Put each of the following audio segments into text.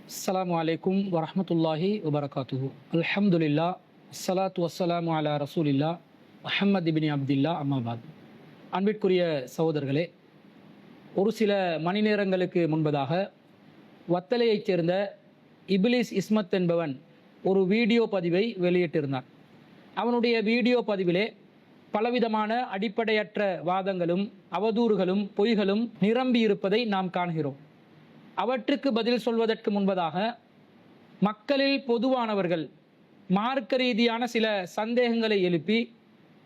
அஸ்ஸலாமு அலைக்கும் வரஹ்மத்துல்லாஹி வபரகாத்துஹு. அல்ஹம்துலில்லா அஸ்ஸலாத்து வஸ்ஸலாமு அலா ரசூலில்லா முஹம்மது இப்னி அப்துல்லா அம்மாபாத். அன்பிற்குரிய சகோதரர்களே, ஒரு சில மணி நேரங்களுக்கு முன்பதாக வத்தலையைச் சேர்ந்த இப்லீஸ் இஸ்மத் என்பவன் ஒரு வீடியோ பதிவை வெளியிட்டிருந்தான். அவனுடைய வீடியோ பதிவிலே பலவிதமான அடிப்படையற்ற வாதங்களும் அவதூறுகளும் பொய்களும் நிரம்பி இருப்பதை நாம் காண்கிறோம். அவற்றுக்கு பதில் சொல்வதற்கு முன்பதாக மக்களில் பொதுவானவர்கள் மார்க்க ரீதியான சில சந்தேகங்களை எழுப்பி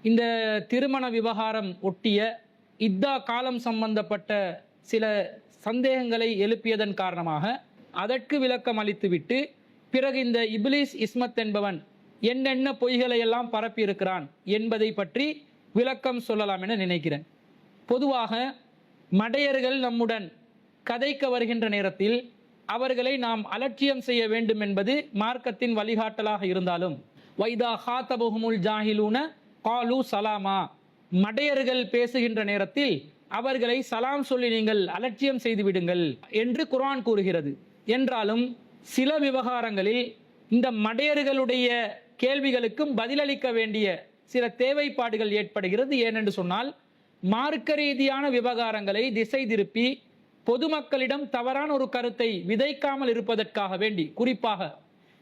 இந்த திருமண விவகாரம் ஒட்டிய இத்தா காலம் சம்பந்தப்பட்ட சில சந்தேகங்களை எழுப்பியதன் காரணமாக அதற்கு விளக்கம் அளித்துவிட்டு பிறகு இந்த இப்லீஸ் இஸ்மத் என்பவன் என்னென்ன பொய்களை எல்லாம் பரப்பியிருக்கிறான் என்பதை பற்றி விளக்கம் சொல்லலாம் என நினைக்கிறேன். பொதுவாக மடையர்கள் நம்முடன் கதைக்க வருகின்ற நேரத்தில் அவர்களை நாம் அலட்சியம் செய்ய வேண்டும் என்பது மார்க்கத்தின் வழிகாட்டலாக இருந்தாலும், வைதா ஹாத்தபுஹுமுல் ஜாஹிலூன காலு சலாமா, மடையர்கள் பேசுகின்ற நேரத்தில் அவர்களை சலாம் சொல்லி நீங்கள் அலட்சியம் செய்து விடுங்கள் என்று குர்ஆன் கூறுகிறது. என்றாலும் சில விவகாரங்களில் இந்த மடையர்களுடைய கேள்விகளுக்கும் பதிலளிக்க வேண்டிய சில தேவைப்பாடுகள் ஏற்படுகிறது. ஏனென்று சொன்னால், மார்க்க ரீதியான விவகாரங்களை திசை திருப்பி பொதுமக்களிடம் தவறான ஒரு கருத்தை விதைக்காமல் இருப்பதற்காக வேண்டி, குறிப்பாக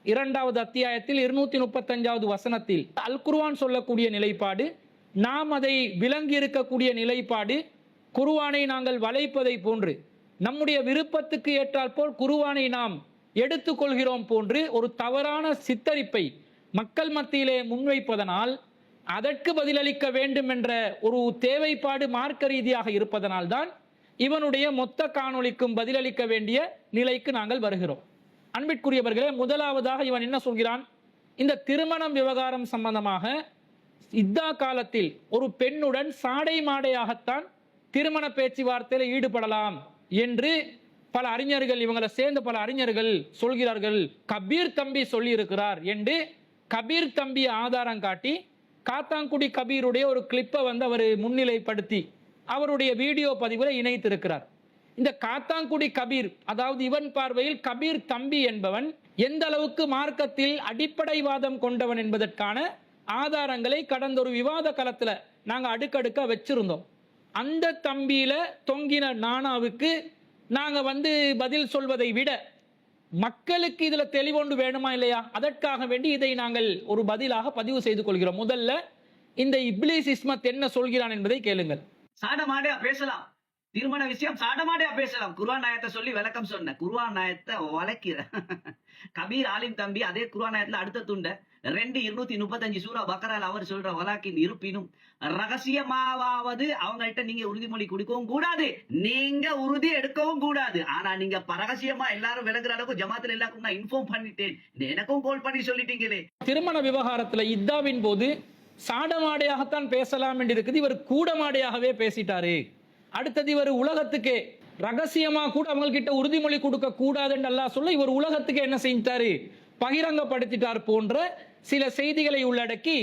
2வது அத்தியாயத்தில் 235வது வசனத்தில் அல் குர்ஆன் சொல்லக்கூடிய நிலைப்பாடு, நாம் அதை விளங்கி இருக்கக்கூடிய நிலைப்பாடு, குர்ஆனை நாங்கள் வளைப்பதை போன்று நம்முடைய விருப்பத்துக்கு ஏற்றால் போல் குர்ஆனை நாம் எடுத்துக்கொள்கிறோம் போன்று ஒரு தவறான சித்தரிப்பை மக்கள் மத்தியிலே முன்வைப்பதனால் அதற்கு பதிலளிக்க வேண்டும் என்ற ஒரு தேவைப்பாடு மார்க்க ரீதியாக இருப்பதனால் தான் இவனுடைய மொத்த காணொளிக்கும் பதிலளிக்க வேண்டிய நிலைக்கு நாங்கள் வருகிறோம். அன்பிற்குரியவர்களே, முதலாவதாக இவன் என்ன சொல்கிறான்? இந்த திருமணம் விவகாரம் சம்பந்தமாக இத்தா காலத்தில் ஒரு பெண்ணுடன் சாடை மாடையாகத்தான் திருமண பேச்சுவார்த்தையில் ஈடுபடலாம் என்று பல அறிஞர்கள், இவங்களை சேர்ந்த பல அறிஞர்கள் சொல்கிறார்கள். கபீர் தம்பி சொல்லி இருக்கிறார் என்று கபீர் தம்பி ஆதாரம் காட்டி காத்தாங்குடி கபீருடைய ஒரு கிளிப்பை அவர் முன்னிலைப்படுத்தி அவருடைய வீடியோ பதிவில் இணைத்திருக்கிறார். இந்த காத்தாங்குடி கபீர், அதாவது இவன் பார்வையில் கபீர் தம்பி என்பவன் எந்த அளவுக்கு மார்க்கத்தில் அடிப்படைவாதம் கொண்டவன் என்பதற்கான ஆதாரங்களை கடந்த ஒரு விவாத களத்தில் நாங்கள் அடுக்கடுக்க வச்சிருந்தோம். அந்த தம்பியில தொங்கின நானாவுக்கு நாங்கள் பதில் சொல்வதை விட மக்களுக்கு இதுல தெளிவொன்று வேணுமா இல்லையா, அதற்காக வேண்டி இதை நாங்கள் ஒரு பதிலாக பதிவு செய்து கொள்கிறோம். முதல்ல இந்த இப்லீஸ் இஸ்மத் என்ன சொல்கிறான் என்பதை கேளுங்கள். சாடமாடையா பேசலாம், திருமண விஷயம் சாடமாடையா பேசலாம். குர்ஆன் ஆயத்தை சொல்லி விளக்கம் சொன்ன, குர்ஆன் ஆயத்தை வளைக்கிற கபீர் ஆலிம் தம்பி அதே குர்ஆன் ஆயத்துல அடுத்த துண்ட 2:235 சூரா பக்கரால் அவர் சொல்ற வலாக்கின் இருப்பினும் ரகசியமாவது அவங்கள்ட்ட நீங்க உறுதிமொழி கொடுக்கவும் கூடாது, நீங்க உறுதி எடுக்கவும் கூடாது. ஆனா நீங்க ரகசியமா எல்லாரும் விளங்குற அளவுக்கு ஜமாத்துல எல்லாருக்கும் நான் இன்ஃபார்ம் பண்ணிட்டேன், எனக்கும் கால் பண்ணி சொல்லிட்டீங்களே. திருமண விவகாரத்துல இத்தாவின் போது சாடமாடையாகத்தான் பேசலாம் என்று இருக்குது, இவர் கூடமாடையாகவே பேசிட்டாரு. அடுத்தது இவர் உலகத்துக்கே ரகசியமா கூட அவங்க கிட்ட உறுதிமொழி கொடுக்க கூடாதுன்னு அல்லாஹ் சொல்ல இவர் உலகத்துக்கு என்ன செஞ்சாரு, பகிரங்கப்படுத்திட்டார் போன்ற சில செய்திகளை உள்ளடக்கி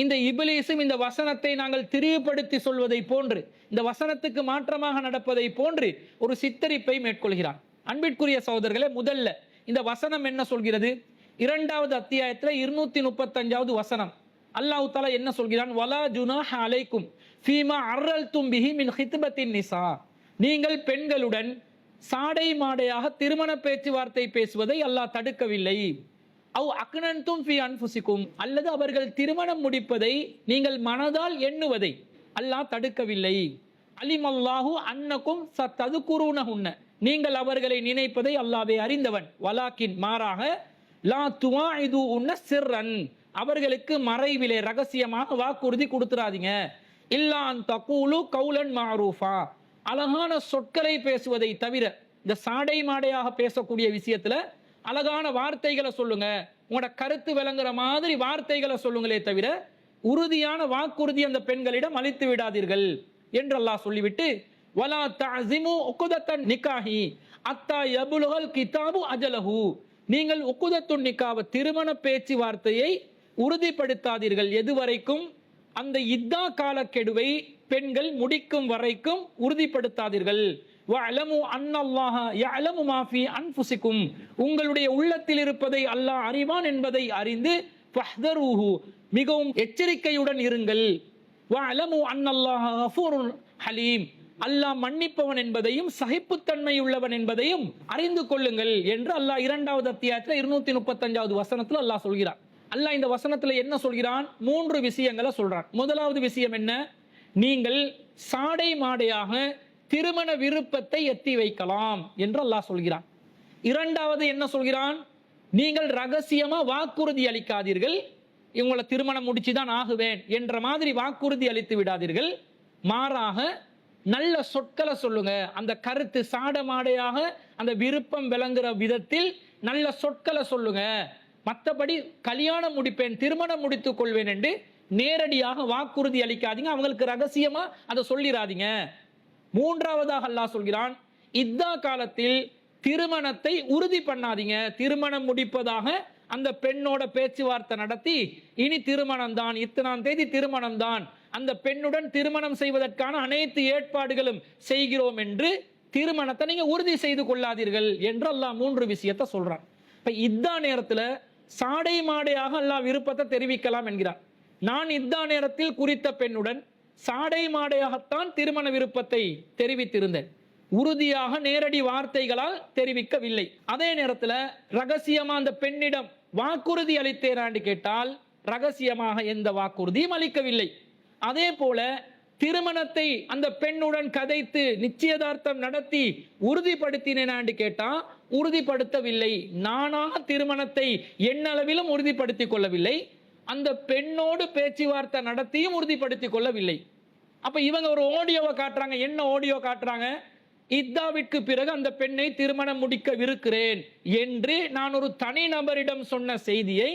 இந்த இப்லீஸும் இந்த வசனத்தை நாங்கள் திரிவுபடுத்தி சொல்வதை போன்று, இந்த வசனத்துக்கு மாற்றமாக நடப்பதை போன்று ஒரு சித்தரிப்பை மேற்கொள்கிறான். அன்பிற்குரிய சகோதரர்களே, முதல்ல இந்த வசனம் என்ன சொல்கிறது? 2வது அத்தியாயத்தில் 235வது வசனம் அல்லாஹ் தஆலா என்ன சொல்கிறான்? வலா ஜுனாஹ அலைக்கும் ஃபீமா அர்ரல்தும் பிஹி மின் ஹித்பத்தின் நிசா, நீங்கள் பெண்களுடன் சாடை மாடையாக திருமண பேச்சுவார்த்தை பேசுவதை அல்லாஹ் தடுக்கவில்லை. அவ் அக்னன்தும் ஃபீ அன்ஃபுசிக்கும், அல்லது அவர்கள் திருமணம் முடிப்பதை நீங்கள் மனதால் எண்ணுவதை அல்லாஹ் தடுக்கவில்லை. அலிமல்லாஹு அன்னக்கும் சததுகுருனஹுன்ன, நீங்கள் அவர்களை நினைப்பதை அல்லாஹ்வே அறிந்தவன். வலாக்கின் மாறாக லா துவாஇது உன்ன சிர்ரன், அவர்களுக்கு மறைவிலே ரகசியமாக வாக்குறுதி கொடுத்துறாதீங்க. இல்லா அன் தகூலு கௌலன் மஅரூஃபா, அழகான சொற்களை பேசுவதை தவிர, இந்த சாடை மாடையாக பேசக்கூடிய விஷயத்துல அழகான வார்த்தைகளை சொல்லுங்க, உங்களோட கருத்து விளங்குற மாதிரி வார்த்தைகளை சொல்லுங்களே தவிர உறுதியான வாக்குறுதி அந்த பெண்களிடம் அளித்து விடாதீர்கள் என்று அல்லாஹ் சொல்லிவிட்டு, வலா தஅஸிமு உக்தத்தன் நிக்காஹி அத்தா யபுலுகல் கிதாபு அஜலஹு, நீங்கள் உக்தத்துன் நிக்காஹ் திருமண பேச்சுவார்த்தையை உறுதிப்படுத்தாதீர்கள் எதுவரைக்கும், அந்த இத்தா காலக்கெடுவை பெண்கள் முடிக்கும் வரைக்கும் உறுதிப்படுத்தாதீர்கள். வஅலமு அன்னல்லாஹ யஅலமு மா ஃபீ அன்ஃபுசிக்கும், உங்களுடைய உள்ளத்தில் இருப்பதை அல்லாஹ் அறிவான் என்பதை அறிந்து ஃபஹ்தரூஹு, மிகவும் எச்சரிக்கையுடன் இருங்கள். வஅலமு அன்னல்லாஹ கஃபூருன் ஹலீம், அல்லாஹ் மன்னிப்பவன் என்பதையும் சகிப்புத்தன்மை உள்ளவன் என்பதையும் அறிந்து கொள்ளுங்கள் என்று அல்லாஹ் 2வது அத்தியாயத்தில் 235வது வசனத்தில் அல்லாஹ் சொல்கிறான். அல்லாஹ் இந்த வசனத்துல என்ன சொல்கிறான்? 3 விஷயங்களை சொல்றான். முதலாவது விஷயம் என்ன? நீங்கள் சாடை மாடையாக திருமண விருப்பத்தை எத்தி வைக்கலாம் என்று அல்லாஹ் சொல்கிறான். 2வது என்ன சொல்கிறான்? நீங்கள் ரகசியமா வாக்குறுதி அளிக்காதீர்கள், இவங்களை திருமணம் முடிச்சுதான் ஆகுவேன் என்ற மாதிரி வாக்குறுதி அளித்து விடாதீர்கள். மாறாக நல்ல சொற்களை சொல்லுங்க. அந்த கருத்து சாடமாடையாக அந்த விருப்பம் விளங்குற விதத்தில் நல்ல சொற்களை சொல்லுங்க. மற்றபடி கல்யாணம் முடிப்பேன், திருமணம் முடித்துக் கொள்வேன் என்று நேரடியாக வாக்குறுதி அளிக்காதீங்க, அவங்களுக்கு ரகசியமா அதை சொல்லிடாதீங்க. 3வதாக அல்லாஹ் சொல்கிறான், இத்தா காலத்தில் திருமணத்தை உறுதி பண்ணாதீங்க. திருமணம் முடிப்பதாக அந்த பெண்ணோட பேச்சுவார்த்தை நடத்தி, இனி திருமணம் தான், இத்தனாம் தேதி திருமணம் தான், அந்த பெண்ணுடன் திருமணம் செய்வதற்கான அனைத்து ஏற்பாடுகளும் செய்கிறோம் என்று திருமணத்தை நீங்க உறுதி செய்து கொள்ளாதீர்கள் என்று அல்லாஹ் 3 விஷயத்தை சொல்றான். இப்ப இத்தா நேரத்துல சாடை மாடையாக அல்லாஹ் விருப்பத்தை தெரிவிக்கலாம் என்கிறார். நான் இத்தா நேரத்தில் குறித்த பெண்ணுடன் சாடை மாடையாகத்தான் திருமண விருப்பத்தை தெரிவித்திருந்தேன், உறுதியாக நேரடி வார்த்தைகளால் தெரிவிக்கவில்லை. அதே நேரத்தில் ரகசியமா அந்த பெண்ணிடம் வாக்குறுதி அளித்தேரான்னு கேட்டால் ரகசியமாக எந்த வாக்குறுதியும் அளிக்கவில்லை. அதே போல திருமணத்தை அந்த பெண்ணுடன் கதைத்து நிச்சயதார்த்தம் நடத்தி உறுதிப்படுத்தினேனான்னு கேட்டா உறுதிப்படுத்தவில்லை. நானாக திருமணத்தை எண்ணளவிலும் உறுதிப்படுத்திக் கொள்ளவில்லை, அந்த பெண்ணோடு பேச்சுவார்த்தை நடத்தியும் உறுதிப்படுத்திக் கொள்ளவில்லை. அப்ப இவங்க ஒரு ஆடியோவை காட்டுறாங்க. என்ன ஆடியோ காட்டுறாங்க? இத்தாவிற்கு பிறகு அந்த பெண்ணை திருமணம் முடிக்கவிருக்கிறேன் என்று நான் ஒரு தனி நபரிடம் சொன்ன செய்தியை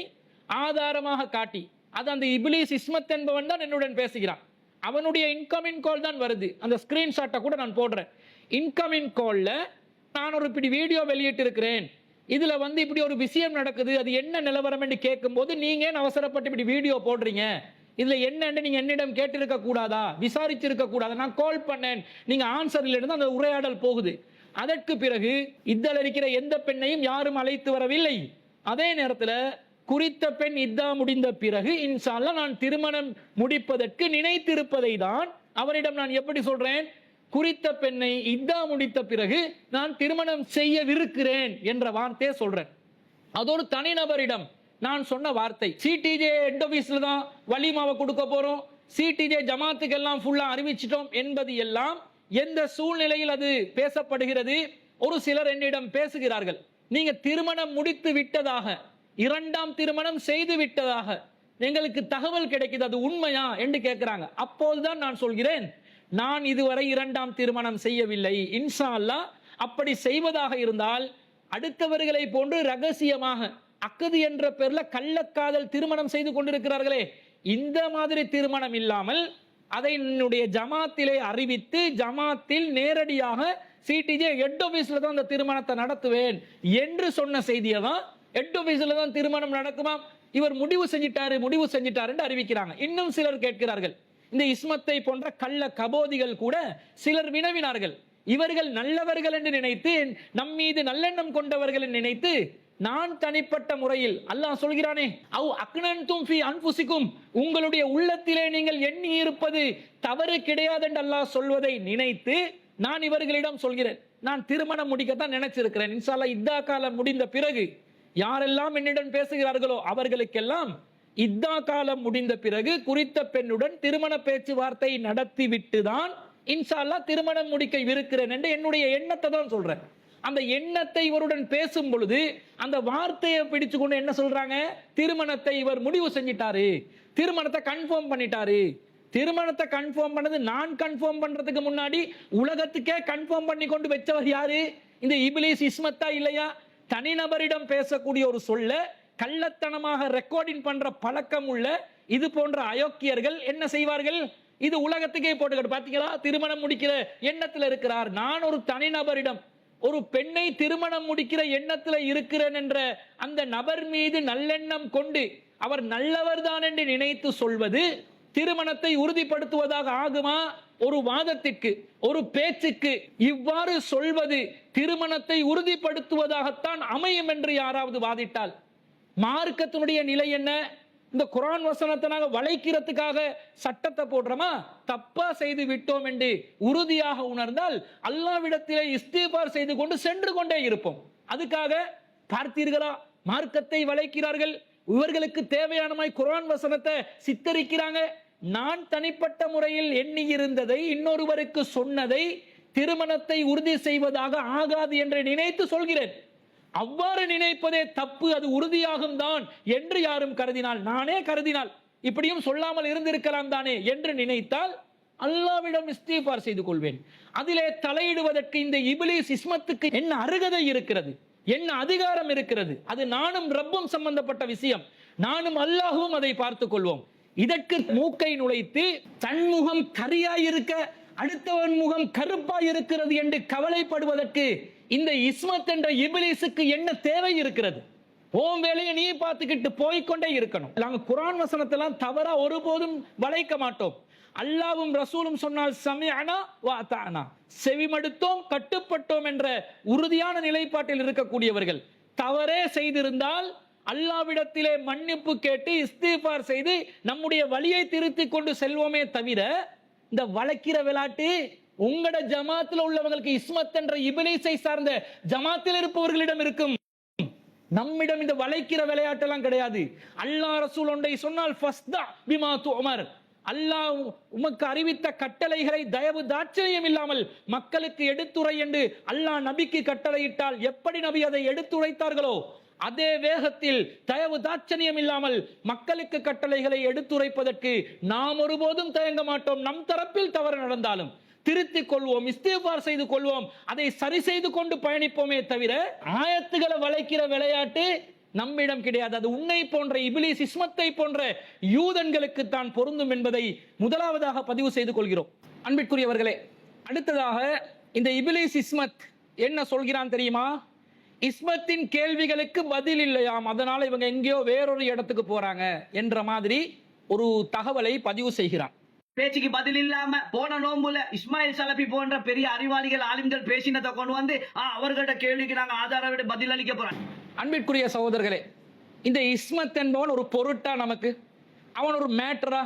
ஆதாரமாக காட்டி, அது அந்த இப்லீஸ் இஸ்மத் என்பவன் தான் என்னுடன் பேசுகிறான். அவனுடைய இன்கமிங் கால் தான் வருது. அந்த ஸ்கிரீன்ஷாட்டை கூட நான் போடுறேன். இன்கமிங் கால்ல நான் ஒரு இப்படி வீடியோ வெளியிட்டு இருக்கிறேன், இதுல இப்படி ஒரு விஷயம் நடக்குது, அது என்ன நிலவரம் என்று கேட்கும் போது நீங்க அவசரப்பட்டு இப்படி வீடியோ போடுறீங்க, இதுல என்ன நீங்க என்னிடம் கேட்டிருக்க கூடாதா, விசாரிச்சிருக்க கூடாதா, நான் கால் பண்ணேன், நீங்க ஆன்சர்ல இருந்து அந்த உரையாடல் போகுது. அதற்கு பிறகு இத்தல் இருக்கிற எந்த பெண்ணையும் யாரும் அழைத்து வரவில்லை. அதே நேரத்தில் குறித்த பெண் இத்தா முடிந்த பிறகு இன்ஷா அல்லாஹ் நான் திருமணம் முடிப்பதற்கு நினைத்திருப்பதை தான் அவரிடம் நான் எப்படி சொல்றேன்? குறித்த பெண்ணை இத்தா முடித்த பிறகு நான் திருமணம் செய்யவிருக்கிறேன் என்ற வார்த்தையை சொல்றேன். அது ஒரு தனிநபரிடம் நான் சொன்ன வார்த்தை. சிடிஜே ஹெட் ஆபீஸ்ல தான் வலிமாவை கொடுக்க போறோம், சிடிஜே ஜமாத்துக்கு எல்லாம் ஃபுல்லா அறிவிச்சிட்டோம் என்பது எல்லாம் எந்த சூழ்நிலையில் அது பேசப்படுகிறது? ஒரு சிலர் என்னிடம் பேசுகிறார்கள், நீங்க திருமணம் முடித்து விட்டதாக, 2ஆம் திருமணம் செய்து விட்டதாக எங்களுக்கு தகவல் கிடைக்குது, அது உண்மையா என்று கேட்கிறாங்க. அப்போதுதான் நான் சொல்கிறேன், நான் இதுவரை 2ஆம் திருமணம் செய்யவில்லை. இன்ஷா அல்லாஹ் அப்படி செய்வதாக இருந்தால் அடுத்தவர்களை போன்று ரகசியமாக அக்கது என்ற பெயர்ல கள்ளக்காதல் திருமணம் செய்து கொண்டிருக்கிறார்களே, இந்த மாதிரி திருமணம் இல்லாமல் அதை என்னுடைய ஜமாத்திலே அறிவித்து ஜமாத்தில் நேரடியாக சிடிஜே ஹெட் ஆபீஸ்ல தான் அந்த திருமணத்தை நடத்துவேன் என்று சொன்ன செய்தியை தான் ஹெட் ஆபீஸ்ல தான் திருமணம் நடக்குமா, இவர் முடிவு செஞ்சிட்டாரு என்று அறிவிக்கிறாங்க. இன்னும் சிலர் கேட்கிறார்கள், இந்த இஸ்மத்தை போன்ற கள்ள கபோதிகள் கூட சிலர் வினவினார்கள், இவர்கள் நல்லவர்கள் என்று நினைத்து நம் மீது நல்லெண்ணம் கொண்டவர்கள் என்று நினைத்து, நான் தனிப்பட்ட முறையில் அல்லாஹ் சொல்கிறானே, அவ் அக்னன்தும் ஃபீ அன்ஃபுசிக்கும், உங்களுடைய உள்ளத்திலே நீங்கள் எண்ணி இருப்பது தவறு கிடையாது என்று அல்லாஹ் சொல்வதை நினைத்து நான் இவர்களிடம் சொல்கிறேன், நான் திருமணம் முடிக்கத்தான் நினைச்சிருக்கிறேன். இன்ஷா அல்லாஹ் இத்தா காலம் முடிந்த பிறகு யாரெல்லாம் என்னிடம் பேசுகிறார்களோ அவர்களுக்கெல்லாம் இத்தா காலம் முடிந்த பிறகு குறித்த பெண்ணுடன் திருமண பேச்சுவார்த்தை நடத்திவிட்டு தான் இன்ஷா அல்லாஹ் திருமணம் முடிக்க இருக்கிறேன் என்று என்னுடைய எண்ணத்தை தான் சொல்றேன். அந்த எண்ணத்தை இவருடன் பேசும் பொழுது அந்த வார்த்தையை பிடிச்சு கொண்டு என்ன சொல்றாங்க? திருமணத்தை இவர் முடிவு செஞ்சிட்டாரு, திருமணத்தை கன்ஃபார்ம் பண்ணிட்டாரு. திருமணத்தை கன்ஃபார்ம் பண்ணது நான் கன்ஃபார்ம் பண்றதுக்கு முன்னாடி உலகத்துக்கே கன்ஃபார்ம் பண்ணி கொண்டு வச்சவர் யாரு? இந்த இப்லீஸ் இஸ்மத்தா இல்லையா? தனிநபரிடம் பேசக்கூடிய ஒரு சொல்ல கள்ளத்தனமாக ரெக்கார்டிங் பண்ற பழக்கம் உள்ள இது போன்ற அயோக்கியர்கள் என்ன செய்வார்கள்? இது உலகத்துக்கே போட்டுக்கிட்டு பாத்தீங்களா, திருமணம் முடிக்கிற எண்ணத்தில் இருக்கிறார். நான் ஒரு தனிநபரிடம் ஒரு பெண்ணை திருமணம் முடிக்கிற எண்ணத்தில் இருக்கிறேன் என்ற அந்த நபர் மீது நல்லெண்ணம் கொண்டு அவர் நல்லவர் தான் என்று நினைத்து சொல்வது திருமணத்தை உறுதிப்படுத்துவதாக ஆகுமா? ஒரு வாதத்திற்கு, ஒரு பேச்சுக்கு இவ்வாறு சொல்வது திருமணத்தை உறுதிப்படுத்துவதாகத்தான் அமையும் என்று யாராவது வாதிட்டால், மார்க்கத்தினுடைய நிலை என்ன? இந்த குர்ஆன் வசனத்தை நாங்க வளைக்கிறதுக்காக சட்டத்தை போடுறோமா? தப்பா செய்து விட்டோம் என்று உறுதியாக உணர்ந்தால் அல்லாஹ்விடத்திலே இஸ்திக்பார் செய்து கொண்டு சென்று கொண்டே இருப்போம். அதுக்காக பார்த்தீர்களா, மார்க்கத்தை வளைக்கிறார்கள், இவர்களுக்கு தேவையானமாய் குர்ஆன் வசனத்தை சித்தரிக்கிறாங்க. நான் தனிப்பட்ட முறையில் எண்ணி இருந்ததை இன்னொருவருக்கு சொன்னதை திருமணத்தை உறுதி செய்வதாக ஆகாது என்று நினைத்து சொல்கிறேன். அவ்வாறு நினைப்பதே தப்பு, அது உறுதியாகும் தான் என்று யாரும் கருதினால், நானே கருதினால் இப்படியும் சொல்லாமல் இருந்திருக்கலாம் தானே என்று நினைத்தால் அல்லாஹ்விடம் இஸ்திக்பார் செய்து கொள்வேன். அதிலே தலையிடுவதற்கு இந்த இப்லீஸ் இஸ்மத்துக்கு என்ன அருகதை இருக்கிறது, என்ன அதிகாரம் இருக்கிறது? அது நானும் ரப்பும் சம்பந்தப்பட்ட விஷயம், நானும் அல்லாஹ்வும் அதை பார்த்துக் கொள்வோம். இதற்கு மூக்கை நுழைத்து தன் முகம் கரியாயிருக்க அடுத்தவன் முகம் கருப்பாய் இருக்கிறது என்று கவலைப்படுவதற்கு இந்த இஸ்மத் என்ற இப்லீஸுக்கு என்ன தேவை இருக்கிறது? ஓம் வேலையை நீ பார்த்துக்கிட்டு போய்கொண்டே இருக்கணும். நாங்க குர்ஆன் வசனத்தெல்லாம் தவறா ஒருபோதும் வளைக்க மாட்டோம். அல்லாஹ்வும் ரசூலும் சொன்னால் சமிஅனா வ அதானா, செவிமடுத்தோம் கட்டுப்பட்டோம் என்ற உறுதியான நிலைப்பாட்டில் இருக்கக்கூடியவர்கள். தவறே செய்திருந்தால் அல்லாஹ்விடத்திலே மன்னிப்பு கேட்டு இஸ்திக்பார் செய்து நம்முடைய வழியை திருத்திக் கொண்டு செல்வோமே தவிர, இந்த வளைக்கிற விளையாட்டு உங்களோட ஜமாத்தில் உள்ளவங்களுக்கு இஸ்மத் என்ற இப்லீஸை சார்ந்த ஜமாத்தில் இருப்பவர்களிடம் இருக்கும். நம்மிடம் இந்த வளைக்கிற விளையாட்டெல்லாம் கிடையாது. அல்லாஹ் ரசூல் ஒன்றை சொன்னால் ஃபஸ்தா பிமா துஅமர், அல்லாஹ் உமக்கு அறிவித்த கட்டளைகளை தயவு தாட்சணியம் இல்லாமல் மக்களுக்கு எடுத்துரை என்று அல்லாஹ் நபிக்கு கட்டளையிட்டால் எப்படி நபி அதை எடுத்துரைத்தார்களோ அதே வேகத்தில் தயவு தாட்சணியம் இல்லாமல் மக்களுக்கு கட்டளைகளை எடுத்துரைப்பதற்கு நாம் ஒருபோதும் தயங்க மாட்டோம். நம் தரப்பில் தவறு நடந்தாலும் திருத்திக் கொள்வோம், இஸ்திக்பார் செய்து கொள்வோம், அதை சரி செய்து கொண்டு பயணிப்போமே தவிர ஆயத்துகளை வளைக்கிற விளையாட்டு நம்மிடம் கிடையாது. அது உன்னை போன்ற இப்லீஸ் இஸ்மத்தை போன்ற யூதன்களுக்கு தான் பொருந்தும் என்பதை முதலாவதாக பதிவு செய்து கொள்கிறோம். அன்பிற்குரியவர்களே, அடுத்ததாக இந்த இப்லீஸ் இஸ்மத் என்ன சொல்கிறான் தெரியுமா? இஸ்மத்தின் கேள்விகளுக்கு பதில் இல்லையாம், அதனால இவங்க எங்கேயோ வேறொரு இடத்துக்கு போறாங்க என்ற மாதிரி ஒரு தகவலை பதிவு செய்கிறான். பேச்சுக்கு பதில் இல்லாம போன நோம்புல இஸ்மாயில் சலபி போன்ற பெரிய அறிவாளிகள் ஆலிம்கள் பேசினதை கொண்டு வந்து அவர்களோட கேள்விக்கு நாங்க ஆதார பதில் அளிக்க போறோம். அன்பிற்குரிய சகோதரர்களே, இந்த இஸ்மத் என்பவன் ஒரு பொருட்டா நமக்கு? அவன் ஒரு மேட்டரா?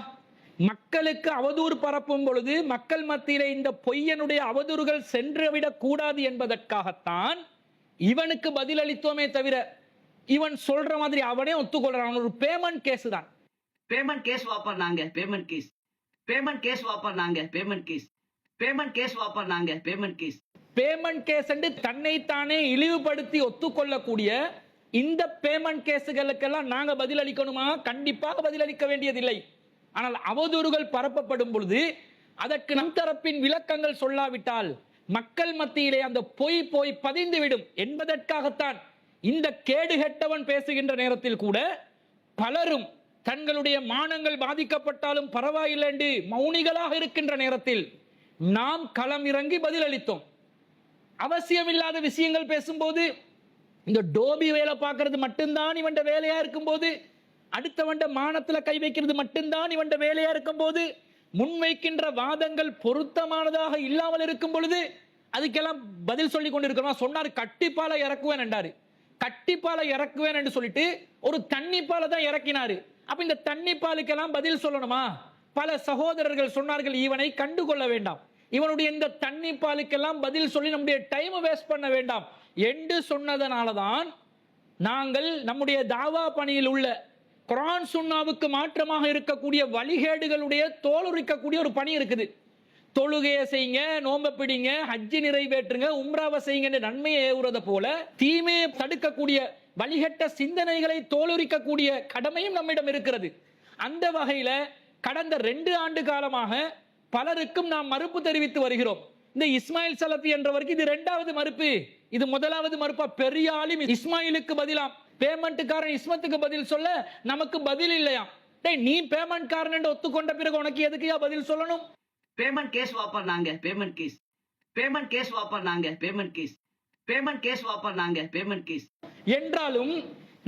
மக்களுக்கு அவதூறு பரப்பும் பொழுது மக்கள் மத்தியிலே இந்த பொய்யனுடைய அவதூறுகள் சென்றுவிடக் கூடாது என்பதற்காகத்தான் இவனுக்கு பதில் அளித்தோமே தவிர இவன் சொல்ற மாதிரி அவனே ஒத்துக்கொள்றான். ஒரு பேமெண்ட் கேஸ் தான். பேமெண்ட் கேஸ் வாப்பர்னாங்க, பேமெண்ட் கேஸ், பேமெண்ட் கேஸ் வாப்பர்னாங்க, பேமெண்ட் கேஸ், பேமெண்ட் கேஸ் வாப்பர்னாங்க, பேமெண்ட் கேஸ், பேமெண்ட் கேஸ் என்று தன்னைத்தானே இழிவுபடுத்தி ஒத்துக்கொள்ளக்கூடிய இந்த பேமெண்ட் கேஸுகளுக்கெல்லாம் நாங்க பதில் அளிக்கணுமா? கண்டிப்பாக பதில் அளிக்க வேண்டியதில்லை. ஆனால் அவதூறுகள் பரப்பப்படும் பொழுது அதற்கு நம் தரப்பின் விளக்கங்கள் சொல்லாவிட்டால் மக்கள் மத்தியிலே அந்த பொய் போய் பதிந்துவிடும் என்பதற்காகத்தான் இந்த கேடுகெட்டவன் பேசுகின்ற நேரத்தில் கூட பலரும் தங்களுடைய மானங்கள் பாதிக்கப்பட்டாலும் பரவாயில்லை என்று மௌனிகளாக இருக்கின்ற நேரத்தில் நாம் களம் இறங்கி பதில் அளித்தோம். அவசியமில்லாத விஷயங்கள் பேசும்போது, இந்த டோபி வேலை பார்க்கறது மட்டும்தான் இவன் வேலையா இருக்கும்போது, அடுத்தவன் மானத்துல கை வைக்கிறது மட்டும்தான் இவன் வேலையா இருக்கும் போது, முன்வைக்கின்ற வாதங்கள் பொருத்தமானதாக இல்லாமல் இருக்கும் பொழுது அதுக்கெல்லாம் பதில் சொல்லி கொண்டிருக்கிறோம். சொன்னாரு கட்டிப்பால இறக்குவேன் என்றாரு. கட்டிப்பால இறக்குவேன் என்று சொல்லிட்டு ஒரு தண்ணிப்பால தான் இறக்கினாரு. அப்ப இந்த தண்ணிப்பாலுக்கெல்லாம் பதில் சொல்லணுமா? பல சகோதரர்கள் சொன்னார்கள் இவனை கண்டுகொள்ள வேண்டாம், இவனுடைய இந்த தண்ணிப்பாலுக்கெல்லாம் பதில் சொல்லி நம்முடைய டைம் வேஸ்ட் பண்ண வேண்டாம் என்று சொன்னதனாலதான் நாங்கள் நம்முடைய தாவா பணியில் உள்ள குர்ஆன் சுன்னாவுக்கு மாற்றமாக இருக்கக்கூடிய வழிகேடுகளுடைய தோலுரிக்கக்கூடிய ஒரு பணி இருக்குது. தொழுகையை செய்யுங்க, நோம்ப பிடிங்க, ஹஜ்ஜி நிறைவேற்றுங்க, உம்ராவை செய்யுங்க நன்மையை ஏவுறத போல தீமையை தடுக்கக்கூடிய வழிகட்ட சிந்தனைகளை தோலுரிக்கக்கூடிய கடமையும் நம்மிடம் இருக்கிறது. அந்த வகையில கடந்த 2 ஆண்டு காலமாக பலருக்கும் நாம் மறுப்பு தெரிவித்து வருகிறோம். இந்த இஸ்மாயில் சலபி என்றவருக்கு இது 2வது மறுப்பு. இது 1வது மறுப்பா? பெரிய ஆலிம் இஸ்மாயிலுக்கு பதிலாம் பேமெண்ட்காரன் இஸ்மத்துக்கு பதில் சொல்ல நமக்கு பதில் இல்லையாம். நீ பேமெண்ட் காரன் ஒத்துக்கொண்ட பிறகு உனக்கு எதுக்குயா பதில் சொல்லணும்? பேமெண்ட் கேஸ் வாப்பர்னாங்க, பேமெண்ட் கேஸ், பேமெண்ட் கேஸ் வாப்பர்னாங்க, பேமெண்ட் கேஸ், பேமெண்ட் கேஸ் வாப்பர்னாங்க, பேமெண்ட் கேஸ் என்றாலும்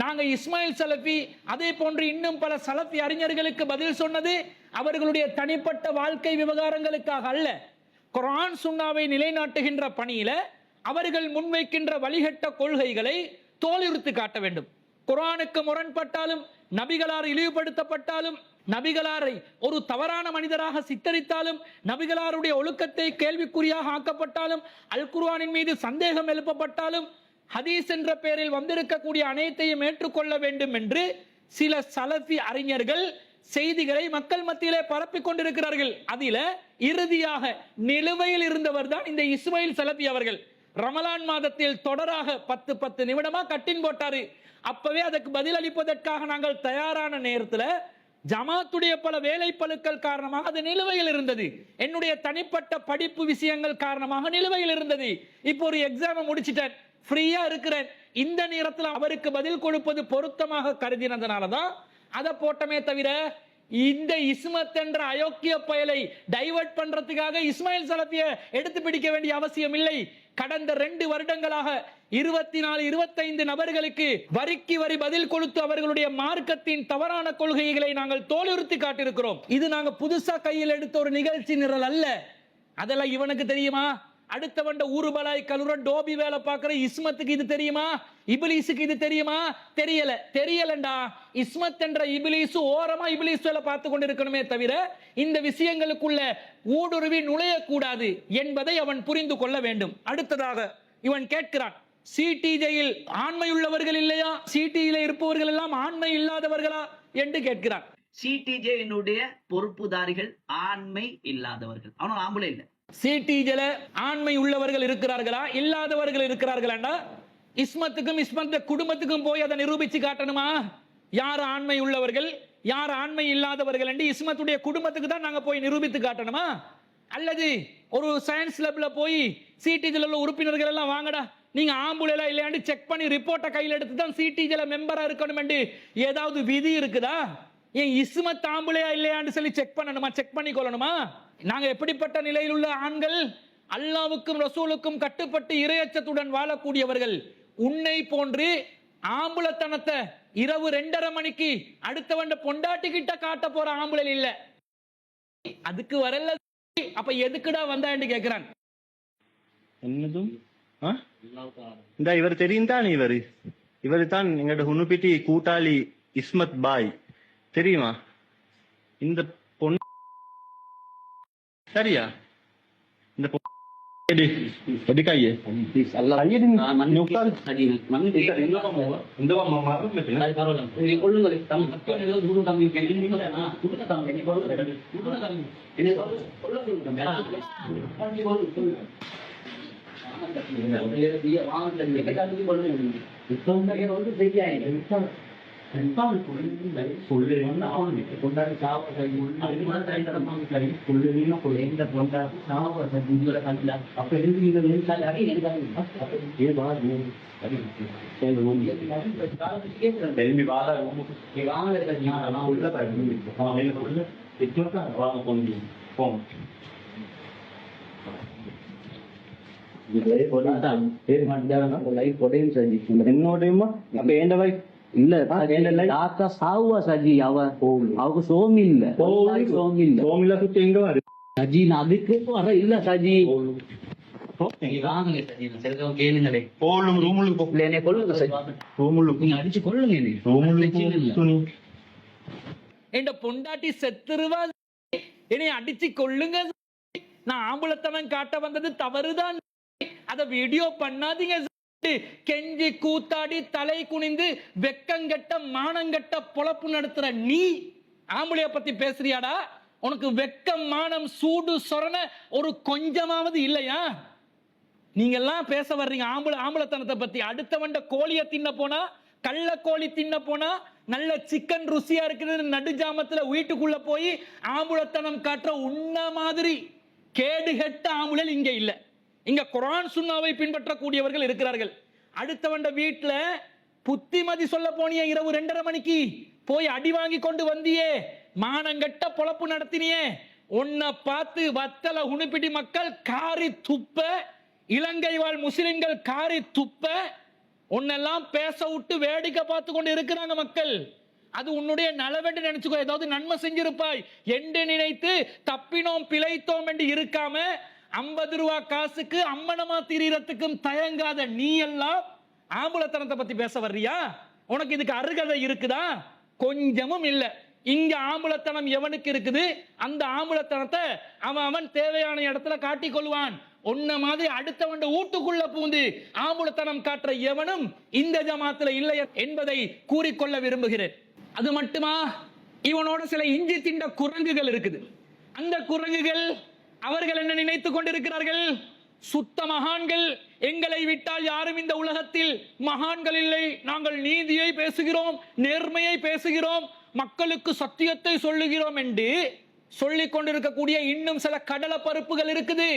நாங்க இஸ்மாயில் சலஃபி அதே போன்று இன்னும் பல சலஃபி அறிஞர்களுக்கு பதில் சொன்னது அவர்களுடைய தனிப்பட்ட வாழ்க்கை விவகாரங்களுக்காக அல்ல. குர்ஆன் சுன்னாவை நிலைநாட்டுகின்ற பணியில அவர்கள் முன்வைக்கின்ற வழிகட்ட கொள்கைகளை தோலுரித்து காட்ட வேண்டும். குர்ஆனுக்கு முரண்பட்டாலும், நபிகளார் இழிவுபடுத்தப்பட்டாலும், நபிகளாரை ஒரு தவறான மனிதராக சித்தரித்தாலும், நபிகளாருடைய ஒழுக்கத்தை கேள்விக்குறியாக ஆக்கப்பட்டாலும், அல் குர்ஆனின் மீது சந்தேகம் எழுப்பப்பட்டாலும், ஹதீஸ் என்ற பெயரில் வந்திருக்கக்கூடிய அனைத்தையும் ஏற்றுக்கொள்ள வேண்டும் என்று சில சலஃபி அறிஞர்கள் செய்திகளை மக்கள் மத்தியிலே பரப்பிக் கொண்டிருக்கிறார்கள். அதில இறுதியாக நிலுவையில் இருந்தவர் தான் இந்த இஸ்மாயில் சலஃபி அவர்கள். ரமலான் மாதத்தில் தொடராக 10 நிமிடமா கட்டின் போட்டாரு. அப்பவே அதுக்கு பதில் அளிப்பதற்காக நாங்கள் தயாரான நேரத்தில் ஜமாத்துடைய பல வேலைப்பளுக்கள் காரணமாக அது நிலுவையில் இருந்தது. என்னுடைய தனிப்பட்ட படிப்பு விஷயங்கள் காரணமாக நிலுவையில் இருந்தது. இப்போ ஒரு எக்ஸாம் முடிச்சிட்டேன், ஃப்ரீயா இருக்கிறேன். இந்த நேரத்தில் அவருக்கு பதில் கொடுப்பது பொருத்தமாக கருதினதுனாலதான் அதை போட்டமே தவிர இந்த இஸ்மத் என்ற அயோக்கிய பயலை டைவர்ட் பண்றதுக்காக இஸ்மாயில் சலஃபியை எடுத்து பிடிக்க வேண்டிய அவசியம் இல்லை. கடந்த 2 வருடங்களாக 24-25 நபர்களுக்கு வரிக்கு வரி பதில் கொடுத்து அவர்களுடைய மார்க்கத்தின் தவறான கொள்கைகளை நாங்கள் தோலுரித்து காட்டியிருக்கிறோம். இது நாங்க புதுசா கையில் எடுத்த ஒரு நிகழ்ச்சி நிரல் அல்ல. அதெல்லாம் இவனுக்கு தெரியுமா? அடுத்தவண்ட ஊருபலாய் கலுர டோபி வேலை பார்க்கிற இஸ்மத்துக்கு இது தெரியுமா? இபிலிஸுக்கு இது தெரியுமா? தெரியலண்டா. இஸ்மத் என்ற இபிலிசு ஓரமா இபிலிஸ் வேலை பார்த்து கொண்டிருக்கணுமே தவிர இந்த விஷயங்களுக்குள்ள ஊடுருவி நுழையக்கூடாது என்பதை அவன் புரிந்து கொள்ள வேண்டும். அடுத்ததாக இவன் கேட்கிறான், சிடிஜையில் ஆண்மை உள்ளவர்கள் இல்லையா? சிடியில இருப்பவர்கள் எல்லாம் ஆண்மை இல்லாதவர்களா என்று கேட்கிறான். சிடிஜேயினுடைய பொறுப்புதாரிகள் ஆண்மை இல்லாதவர்கள், அவனும் ஆம்பளை இல்லை. சிடிஜில ஆண்மை உள்ளவர்கள் இருக்கிறார்களா இல்லாதவர்கள் இருக்கிறார்களா? இஸ்மத்துக்கும் இஸ்மத் குடும்பத்துக்கும் போய் அதை நிரூபிச்சு காட்டணுமா? யார் ஆண்மை உள்ளவர்கள் யார் ஆண்மை இல்லாதவர்கள் என்று இஸ்மத்துடைய குடும்பத்துக்கு தான் நாங்க போய் நிரூபித்து காட்டணுமா? அல்லது ஒரு சயின்ஸ் லேப்ல போய் சிடிஜில உள்ள உறுப்பினர்கள் எல்லாம் வாங்கடா நீங்க ஆம்புல இல்லையாண்டு செக் பண்ணி ரிப்போர்ட்டை கையில் எடுத்து தான் சிடிஜில மெம்பரா இருக்கணும் என்று ஏதாவது விதி இருக்குதா? ஏன் இஸ்மத் ஆம்புலையா இல்லையான்னு சொல்லி செக் பண்ணணுமா? செக் பண்ணி கொள்ளணுமா? நாங்க எப்படிப்பட்ட நிலையில் உள்ள ஆண்கள்? அல்லாவுக்கும் ரசூலுக்கும் கட்டுப்பட்டு இறையச்சத்துடன் வாழக்கூடியவர்கள். உன்னை போன்று ஆம்புலத்தனத்தை இரவு 2:30 மணிக்கு அடுத்தவண்ட பொண்டாட்டி கிட்ட காட்ட போற ஆம்புல இல்ல. அதுக்கு வரல. அப்ப எதுக்குடா வந்தான்னு கேக்குறான். என்னதும் இந்த இவர் தெரியும் தான், இவர் தான் எங்கட ஹுனுபிட்டி கூட்டாளி இஸ்மத் பாய் தெரியுமா? இந்த பொண்ணு சரியா? இந்த என்னோடையுமா அப்ப ஏண்ட வைஃப் இல்ல தாத்தா சாவுவா சஜி அவக்கு சோமி இல்ல சோமில சுத்தி எங்க வரு சஜி அதுக்கு வர இல்ல சஜி அடிச்சு கொள்ளுங்க பொண்டாட்டி செத்துருவா என்னை அடிச்சு கொள்ளுங்க. நான் ஆம்புலத்தனம் காட்ட வந்தது தவறுதான், அத வீடியோ பண்ணாதீங்க. கெஞ்சி கூத்தாடி தலை குனிந்து வெக்கங்கட்ட மானங்கட்ட பொழப்பு நடத்துற நீ ஆம்பளைய பத்தி பேசுறியாடா? உனக்கு வெக்கம் மானம் சூடு சொரண ஒரு கொஞ்சமாவது இல்லையா? நீங்க எல்லாம் பேச வர்றீங்க ஆம்பளத்தனத்தை பத்தி. அடுத்தவண்ட கோழிய தின்ன போனா, கள்ள கோழி தின்ன போனா, நல்ல சிக்கன் ருசியா இருக்கிறது நடுஜாமத்துல வீட்டுக்குள்ள போய் ஆம்பளத்தனம் காட்டுற உன்ன மாதிரி கேடுகட்ட ஆம்பளை இங்க இல்ல. இங்க குர்ஆன் சுன்னாவை பின்பற்றக்கூடியவர்கள் இருக்கிறார்கள். அடுத்தவண்ட வீட்டுல புத்திமதி சொல்ல போனியே இரவு 2:30 மணிக்கு போய் அடி வாங்கி கொண்டு வந்தியே, மானங்கட்ட பொழப்பு நடத்தினியே, உன்னை பார்த்து வத்தல உணுப்பிடி மக்கள் காரி துப்ப, இலங்கை வாழ் முஸ்லிம்கள் காரி துப்ப, உன்னெல்லாம் பேச விட்டு வேடிக்கை பார்த்து கொண்டு இருக்கிறாங்க மக்கள். அது உன்னுடைய நலவென்று நினைச்சுக்கோ, ஏதாவது நன்மை செஞ்சிருப்பாய் என்று நினைத்து தப்பினோம் பிழைத்தோம் என்று இருக்காம 50 ரூபா காசுக்கு அம்மனமா திரியறதுக்கும் தயங்காத நீ எல்லாம் ஆம்பளத்தனத்தை பத்தி பேச வர்றியா? உனக்கு இதுக்கு அருகதை இருக்குதா? கொஞ்சமும் இல்ல. இங்க ஆம்பளத்தனம் எவனுக்கு இருக்குது, அந்த ஆம்பளத்தனத்தை அவன் தேவையான இடத்துல காட்டிக் கொள்வான். ஒன்ன மாதிரி அடுத்தவன் வீட்டுக்குள்ள பூந்து ஆம்பளத்தனம் காட்டுற எவனும் இந்த ஜமாத்துல இல்லை என்பதை கூறிக்கொள்ள விரும்புகிறேன். அது மட்டுமா, இவனோட சில இஞ்சி திண்ட குரங்குகள் இருக்குது. அந்த குரங்குகள் அவர்கள் என்ன நினைத்துக் கொண்டிருக்கிறார்கள்? சுத்த மகான்கள், எங்களை விட்டால் யாரும் இந்த உலகத்தில் மகான்கள் இல்லை, நாங்கள் நீதியை பேசுகிறோம், நேர்மையை பேசுகிறோம், மக்களுக்கு சத்தியத்தை சொல்லுகிறோம் என்று சொல்லிக் கொண்டிருக்கக்கூடிய இன்னும் சில கடலை பருப்புகள் இருக்குது.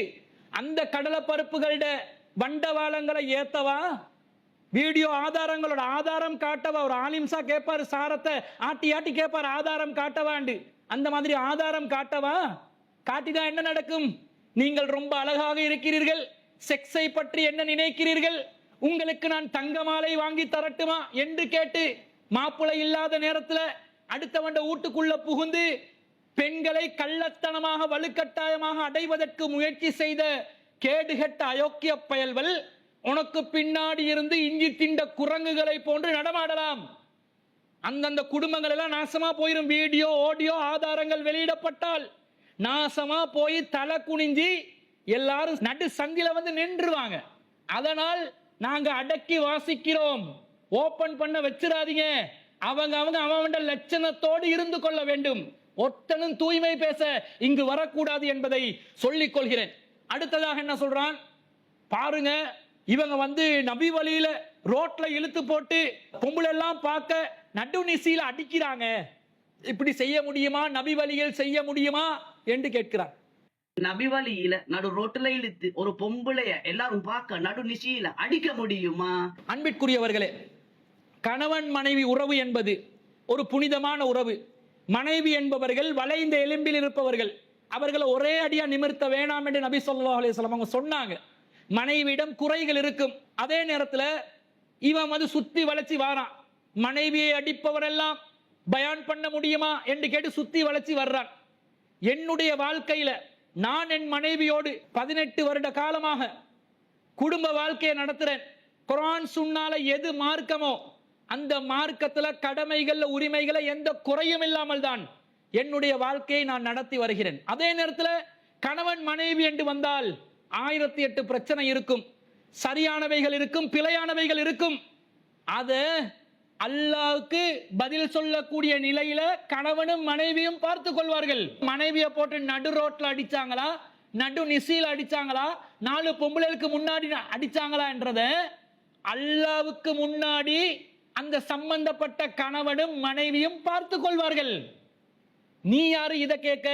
அந்த கடலை பருப்புகளோட வண்டவாளங்களை ஏத்தவா, வீடியோ ஆதாரங்களோட ஆதாரம் காட்டவா? ஒரு ஆலிம்சா கேட்பாரு, சாரத்தை ஆட்டி ஆட்டி கேட்பாரு, ஆதாரம் காட்டவாண்டு. அந்த மாதிரி ஆதாரம் காட்டவா? காட்டிதான் என்ன நடக்கும்? நீங்கள் ரொம்ப அழகாக இருக்கிறீர்கள், செக்ஸை பற்றி என்ன நினைக்கிறீர்கள், உங்களுக்கு நான் தங்க மாலை வாங்கி தரட்டுமா என்று கேட்டு மாப்பிள்ளை இல்லாத நேரத்துல அடுத்தவண்ட வீட்டுக்குள்ள புகுந்து பெண்களை கள்ளத்தனமாக வலுக்கட்டாயமாக அடைவதற்கு முயற்சி செய்த கேடுகட்ட அயோக்கிய பயல்கள் உனக்கு பின்னாடி இருந்து இஞ்சி திண்ட குரங்குகளை போன்று நடமாடலாம். அந்தந்த குடும்பங்கள் எல்லாம் நாசமா போயிரும். வீடியோ ஆடியோ ஆதாரங்கள் வெளியிடப்பட்டால் நாசமா போய் தலை குனிஞ்சி எல்லாரும் நடு சங்கில வந்து நின்றுவாங்க. அதனால் நாங்க அடக்கி வாசிக்கிறோம், ஓபன் பண்ண வச்சிடாதீங்க. அவங்க லட்சணத்தோடு இருந்து கொள்ள வேண்டும். ஒத்தனும் தூய்மை பேச இங்கு வரக்கூடாது என்பதை சொல்லிக் கொள்கிறேன். அடுத்ததாக என்ன சொல்றான் பாருங்க, இவங்க வந்து நபி வழியில ரோட்ல இழுத்து போட்டு பொம்பளை எல்லாம் பார்க்க நடு நிசையில அடிக்கிறாங்க. இப்படி செய்ய முடியுமா? நபி வழியில் செய்ய முடியுமா என்று கேட்கிறார். நபி வழியில நடு ரோட்ல இழுத்து ஒரு பொம்பளைய எல்லாரும் பார்க்க நடு நிசையில அடிக்க முடியுமா? அன்பிற்குரியவர்களே, கணவன் மனைவி உறவு என்பது ஒரு புனிதமான உறவு. மனைவி என்பவர்கள் வளைந்த எலும்பில் இருப்பவர்கள். அவர்களை ஒரே அடியா நிமிர்த்த வேணாம் என்று நபி ஸல்லல்லாஹு அலைஹி வஸல்லம் அவங்க சொன்னாங்க. மனைவியிடம் குறைகள் இருக்கும். அதே நேரத்தில் இவன் வந்து சுத்தி வளைச்சி வாரான். மனைவியை அடிப்பவர் எல்லாம் பயான் பண்ண முடியுமா என்று கேட்டு சுத்தி வளைச்சி வர்றான். என்னுடைய வாழ்க்கையில நான் என் மனைவியோடு 18 வருட காலமாக குடும்ப வாழ்க்கையை நடத்துறேன். குர்ஆன் சுன்னால எது மார்க்கமோ அந்த மார்க்கத்துல கடமைகள்ல உரிமைகளை எந்த குறையும் இல்லாமல் தான் என்னுடைய வாழ்க்கையை நான் நடத்தி வருகிறேன். அதே நேரத்தில் கணவன் மனைவி என்று வந்தால் 1008 பிரச்சனை இருக்கும். சரியானவைகள் இருக்கும், பிழையானவைகள் இருக்கும். அது அல்லாஹ்வுக்கு பதில் சொல்லக்கூடிய நிலையில கணவனும் மனைவியும் பார்த்து கொள்வார்கள். மனைவியை போட்டு நடு ரோட்ல அடிச்சாங்களா, நடு நிசையில அடிச்சாங்களா, 4 பொம்பளைகளுக்கு முன்னாடி அடிச்சாங்களா என்றத அல்லாஹ்வுக்கு முன்னாடி அந்த சம்பந்தப்பட்ட கணவனும் மனைவியும் பார்த்து கொள்வார்கள். நீ யாரு இத கேட்க?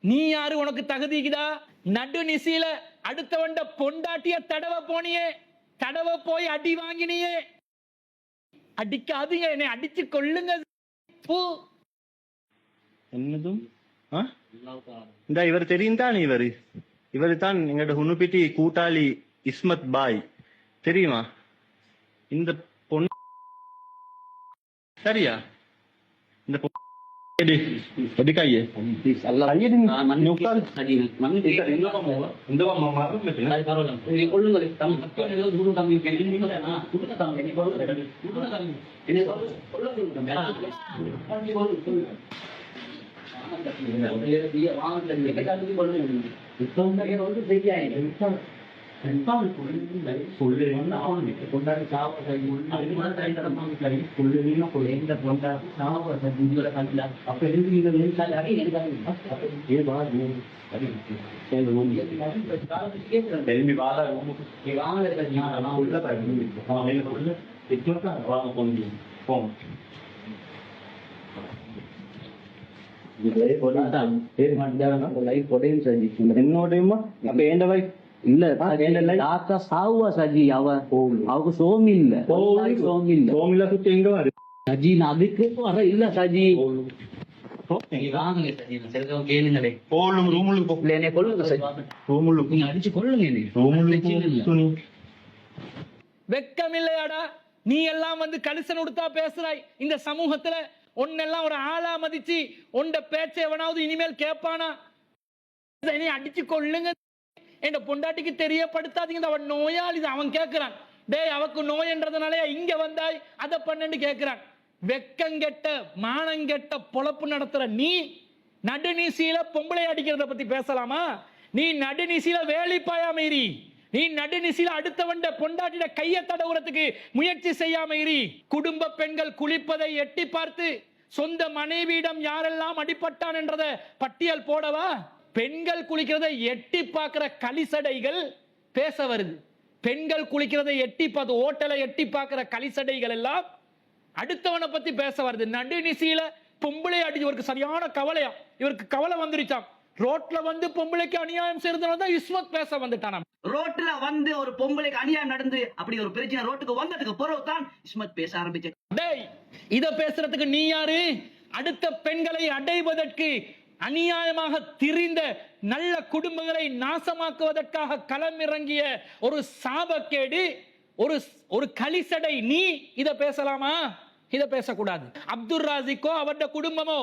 நீ யாரு? உனக்கு தகுதிக்குதா? நடு நிசையில அடுத்தவண்ட பொண்டாட்டிய தடவ போனியே, தடவ போய் அடி வாங்கினியே. அடிக்காதீங்க, என்னை அடிச்சு கொள்ளுங்க. என்னதும் இந்த இவர் தெரியும் தான், இவரு தான் எங்கட ஹுனுபிட்டி கூட்டாளி இஸ்மத் பாய் தெரியுமா? இந்த பொண்ணு சரியா? இந்த என்னோடையுமா அப்ப ஏண்ட வை இல்ல தாத்தா சாவுவா சஜி. அவக்கு சோமி இல்ல, சோமில சுத்தி எங்க வரு சஜி? அதுக்கு வர இல்ல சஜி. கேளுங்களே, கொள்ளுங்க, அடிச்சு கொள்ளுங்க. வெக்கம் இல்லையாடா? நீ எல்லாம் வந்து கலிசன் உடுத்தா பேசுறாய் இந்த சமூகத்துல. ஒன்னெல்லாம் ஒரு ஆளா மதிச்சு உண்ட பேச்சை எவனாவது இனிமேல் கேட்பானா? நீ அடிச்சு கொள்ளுங்க, என் பொண்டாட்டிக்கு தெரியப்படுத்தாதீங்க, அவன் நோயாளி, அவன் கேட்கிறான். டேய், அவக்கு நோயன்றதுனால இங்க வந்தாய் அதை பண்ணு கேட்கிறான். வெக்கங்கெட்ட மானங்கெட்ட பொழப்பு நடத்துற நீ நடுநீசியில பொம்பளை அடிக்கிறத பத்தி பேசலாமா? நீ நடுநீசியில வேலிப்பாயாம இரு. நீ நடுநிசில அடுத்தவண்ட பொண்டாட்டிட கையை தடவுறதுக்கு முயற்சி செய்யாம இரு. குடும்ப பெண்கள் குளிப்பதை எட்டி பார்த்து சொந்த மனைவியிடம் யாரெல்லாம் அடிபட்டான் என்றத பட்டியல் போடவா? பெண்கள் குளிக்கிறதை எட்டி பார்க்கிற கலிசடைகள் பேச வருது. பெண்கள் குளிக்கிறதை எட்டி பார்த்து ஓட்டலை எட்டி பார்க்கிற கலிசடைகள் எல்லாம் அடுத்தவனை பத்தி பேச வருது. நடுநிசியில பொம்பளை அடி. இவருக்கு சரியான கவலையா, இவருக்கு கவலை வந்துருச்சாம். ரோட்ல வந்து பொம்பளைக்கு அநியாயம் செய்யறதுனால தான் இஸ்மத் பேச வந்துட்டானாம். ரோட்ல வந்து ஒரு பொம்பளைக்கு அநியாயம் நடந்து அப்படி ஒரு பிரச்சனை ரோட்டுக்கு வந்ததுக்கு பிறகு தான் இஸ்மத் பேச ஆரம்பிச்ச. டேய், இத பேசுறதுக்கு நீ யாரு? அடுத்த பெண்களை அடைவதற்கு அநியாயமாக திரிந்த நல்ல குடும்பங்களை நாசமாக்குவதற்காக களமிறங்கிய ஒரு சாபக்கேடு, ஒரு கலிசடை. நீ இத பேசலாமா? இத பேசக்கூடாது. அப்துல் ராசிக்கோ அவருடைய குடும்பமோ,